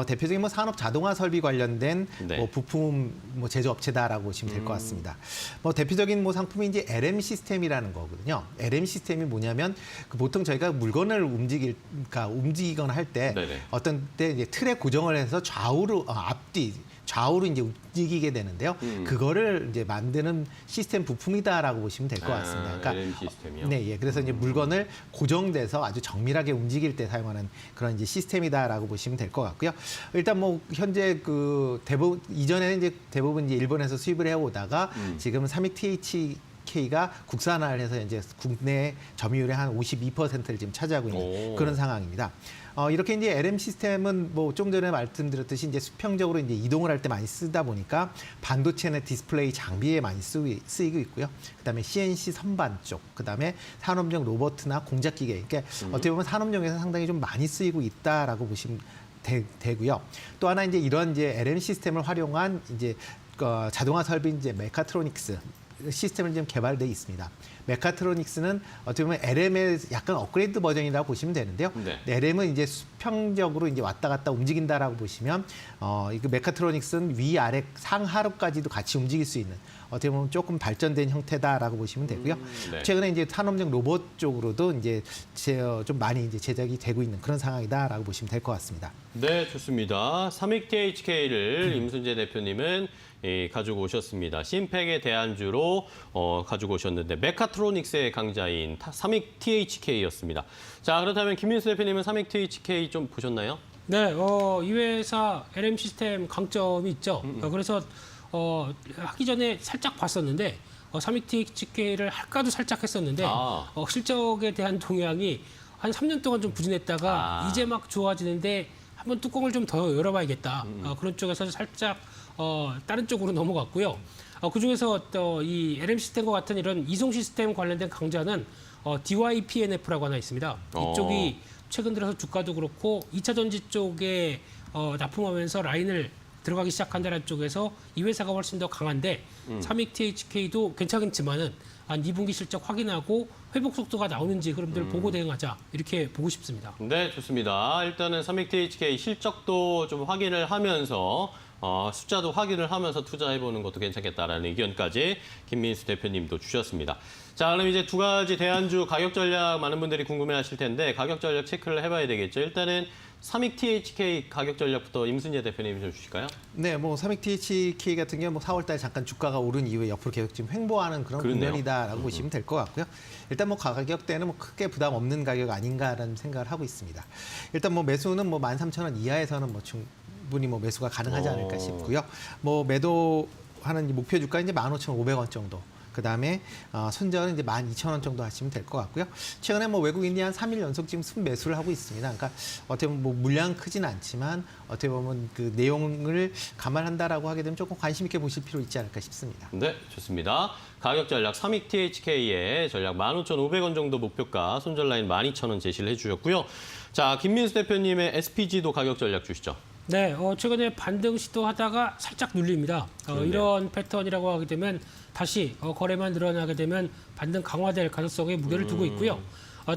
대표적인 뭐 산업 자동화 설비 관련된 네. 뭐 부품 뭐 제조업체다라고 보시면 될 것 같습니다. 뭐 대표적인 뭐 상품이 이제 LM 시스템이라는 거거든요. LM 시스템이 뭐냐면 그 보통 저희가 물건을 움직이거나 할 때 네네. 어떤 때 이제 틀에 고정을 해서 좌우로 이제 움직이게 되는데요. 그거를 이제 만드는 시스템 부품이다라고 보시면 될 것 같습니다. LM 시스템이요? 네, 예. 그래서 이제 물건을 고정돼서 아주 정밀하게 움직일 때 사용하는 그런 이제 시스템이다라고 보시면 될 것 같고요. 일단 뭐 현재 그 대부분 이전에는 이제 대부분 이제 일본에서 수입을 해오다가 지금은 삼익 THK가 국산화를 해서 이제 국내 점유율의 한 52%를 지금 차지하고 있는 오. 그런 상황입니다. 이렇게 이제 LM 시스템은 뭐 좀 전에 말씀드렸듯이 이제 수평적으로 이제 이동을 할 때 많이 쓰다 보니까 반도체나 디스플레이 장비에 많이 쓰이고 있고요. 그다음에 CNC 선반 쪽, 그다음에 산업용 로봇이나 공작 기계, 그러니까 어떻게 보면 산업용에서 상당히 좀 많이 쓰이고 있다라고 보시면 되고요. 또 하나 이제 이런 이제 LM 시스템을 활용한 이제 자동화 설비 이제 메카트로닉스 시스템을 지금 개발돼 있습니다. 메카트로닉스는 어떻게 보면 LM의 약간 업그레이드 버전이라고 보시면 되는데요. 네. LM은 이제 수평적으로 이제 왔다 갔다 움직인다라고 보시면 이거 메카트로닉스는 위, 아래, 상하로까지도 같이 움직일 수 있는 어떻게 보면 조금 발전된 형태다라고 보시면 되고요. 네. 최근에 이제 산업용 로봇 쪽으로도 이제 좀 많이 이제 제작이 되고 있는 그런 상황이다라고 보시면 될 것 같습니다. 네, 좋습니다. 삼익 THK를 임순재 대표님은 가지고 오셨습니다. 심팩의 대안주로 가지고 오셨는데 메카트로닉스의 강자인 삼익 THK였습니다. 자, 그렇다면 김민수 대표님은 삼익 THK 좀 보셨나요? 네, 이 회사 LM 시스템 강점이 있죠. 그래서 하기 전에 살짝 봤었는데 삼익 THK를 할까도 살짝 했었는데 실적에 대한 동향이 한 3년 동안 좀 부진했다가 이제 막 좋아지는데 한번 뚜껑을 좀 더 열어봐야겠다. 그런 쪽에서 살짝 다른 쪽으로 넘어갔고요. 그중에서 이 LM 시스템과 같은 이런 이송 시스템 관련된 강자는 DYPNF라고 하나 있습니다. 이쪽이 최근 들어서 주가도 그렇고 2차 전지 쪽에 납품하면서 라인을 들어가기 시작한다는 쪽에서 이 회사가 훨씬 더 강한데 삼익 THK도 괜찮지만은 한 2분기 실적 확인하고 회복 속도가 나오는지 흐름들을 보고 대응하자 이렇게 보고 싶습니다. 네, 좋습니다. 일단은 삼익 THK 실적도 좀 확인을 하면서 숫자도 확인을 하면서 투자해보는 것도 괜찮겠다라는 의견까지 김민수 대표님도 주셨습니다. 자, 그럼 이제 두 가지 대안주 가격 전략 많은 분들이 궁금해하실 텐데 가격 전략 체크를 해봐야 되겠죠. 일단은 삼익 THK 가격 전략부터 임순재 대표님 좀 주실까요? 네, 뭐 삼익 THK 같은 경우 뭐 4월달에 잠깐 주가가 오른 이후에 옆으로 계속 지금 횡보하는 그런 그렇네요. 국면이다라고 보시면 될 것 같고요. 일단 뭐 가격대는 뭐 크게 부담 없는 가격 아닌가라는 생각을 하고 있습니다. 일단 뭐 매수는 뭐 13,000원 이하에서는 뭐 충분히 뭐 매수가 가능하지 않을까 싶고요. 뭐 매도하는 목표 주가 이제 15,500원 정도. 그다음에 손절은 이제 12,000원 정도 하시면 될 것 같고요. 최근에 뭐 외국인이 한 3일 연속 지금 순매수를 하고 있습니다. 그러니까 어떻게 보면 뭐 물량 크지는 않지만 어떻게 보면 그 내용을 감안한다라고 하게 되면 조금 관심 있게 보실 필요 있지 않을까 싶습니다. 네, 좋습니다. 가격 전략 삼익 THK의 전략 15,500원 정도 목표가, 손절 라인 12,000원 제시를 해주셨고요. 자, 김민수 대표님의 SPG도 가격 전략 주시죠. 네, 최근에 반등 시도하다가 살짝 눌립니다. 이런 패턴이라고 하게 되면 다시 거래만 늘어나게 되면 반등 강화될 가능성에 무게를 두고 있고요.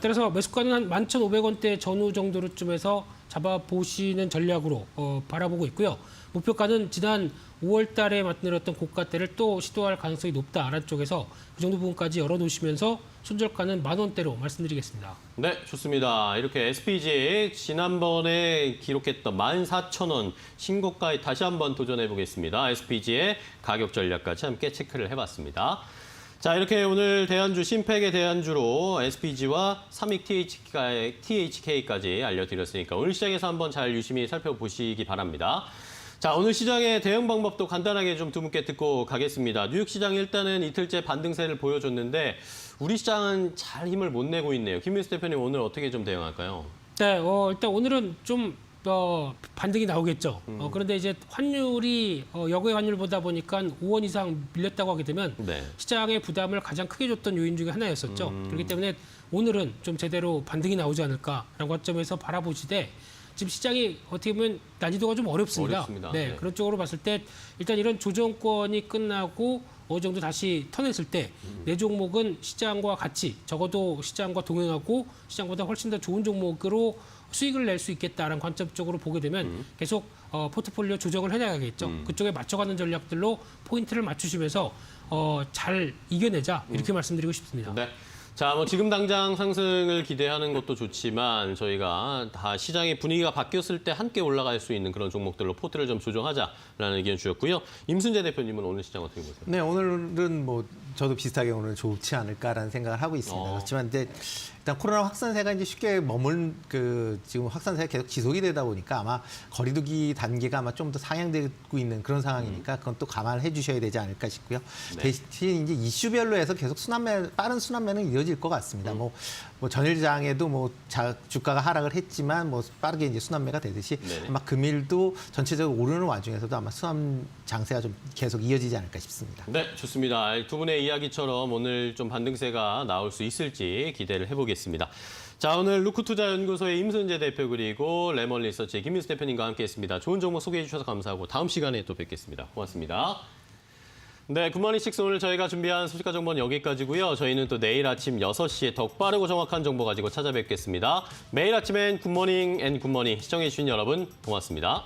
따라서 매수가는 한 11,500원대 전후 정도로쯤에서 잡아보시는 전략으로 바라보고 있고요. 목표가는 지난 5월 달에 만들었던 고가대를 또 시도할 가능성이 높다라는 쪽에서 그 정도 부분까지 열어놓으시면서 손절가는 10,000원대로 말씀드리겠습니다. 네, 좋습니다. 이렇게 SPG 지난번에 기록했던 14,000원 신고가에 다시 한번 도전해 보겠습니다. SPG의 가격 전략까지 함께 체크를 해봤습니다. 자, 이렇게 오늘 대안주 심팩의 대안주로 SPG와 삼익 THK까지 알려드렸으니까 오늘 시장에서 한번 잘 유심히 살펴보시기 바랍니다. 자, 오늘 시장의 대응 방법도 간단하게 좀 두 분께 듣고 가겠습니다. 뉴욕 시장 일단은 이틀째 반등세를 보여줬는데 우리 시장은 잘 힘을 못 내고 있네요. 김민수 대표님 오늘 어떻게 좀 대응할까요? 네, 일단 오늘은 좀 반등이 나오겠죠. 그런데 이제 환율이 여고의 환율보다 보니까 5원 이상 밀렸다고 하게 되면 네. 시장의 부담을 가장 크게 줬던 요인 중에 하나였었죠. 그렇기 때문에 오늘은 좀 제대로 반등이 나오지 않을까라는 관점에서 바라보시되 지금 시장이 어떻게 보면 난이도가 좀 어렵습니다. 어렵습니다. 네, 네. 그런 쪽으로 봤을 때 일단 이런 조정권이 끝나고 어느 정도 다시 턴했을 때 내 종목은 시장과 같이 적어도 시장과 동행하고 시장보다 훨씬 더 좋은 종목으로 수익을 낼 수 있겠다라는 관점적으로 보게 되면 계속 포트폴리오 조정을 해나가겠죠. 그쪽에 맞춰가는 전략들로 포인트를 맞추시면서 잘 이겨내자 이렇게 말씀드리고 싶습니다. 네. 자, 뭐 지금 당장 상승을 기대하는 것도 좋지만 저희가 다 시장의 분위기가 바뀌었을 때 함께 올라갈 수 있는 그런 종목들로 포트를 좀 조정하자라는 의견 주셨고요. 임순재 대표님은 오늘 시장 어떻게 보세요? 네, 오늘은 뭐 저도 비슷하게 오늘 좋지 않을까라는 생각을 하고 있습니다. 그렇지만 이제 일단 코로나 확산세가 이제 쉽게 지금 확산세가 계속 지속이 되다 보니까 아마 거리두기 단계가 아마 좀 더 상향되고 있는 그런 상황이니까 그건 또 감안해 주셔야 되지 않을까 싶고요. 네. 대신 이제 이슈별로 해서 계속 빠른 순환매는 이어질 것 같습니다. 뭐 전일장에도 주가가 하락을 했지만 빠르게 이제 순환매가 되듯이 네네. 아마 금일도 전체적으로 오르는 와중에서도 아마 순환 장세가 좀 계속 이어지지 않을까 싶습니다. 네, 좋습니다. 두 분의 이야기처럼 오늘 좀 반등세가 나올 수 있을지 기대를 해보겠습니다. 자, 오늘 루크투자연구소의 임순재 대표 그리고 레몬리서치의 김민수 대표님과 함께했습니다. 좋은 정보 소개해 주셔서 감사하고 다음 시간에 또 뵙겠습니다. 고맙습니다. 네, 굿모닝 식스 오늘 저희가 준비한 소식과 정보는 여기까지고요. 저희는 또 내일 아침 6시에 더 빠르고 정확한 정보 가지고 찾아뵙겠습니다. 매일 아침엔 굿모닝 앤 굿모닝 시청해 주신 여러분 고맙습니다.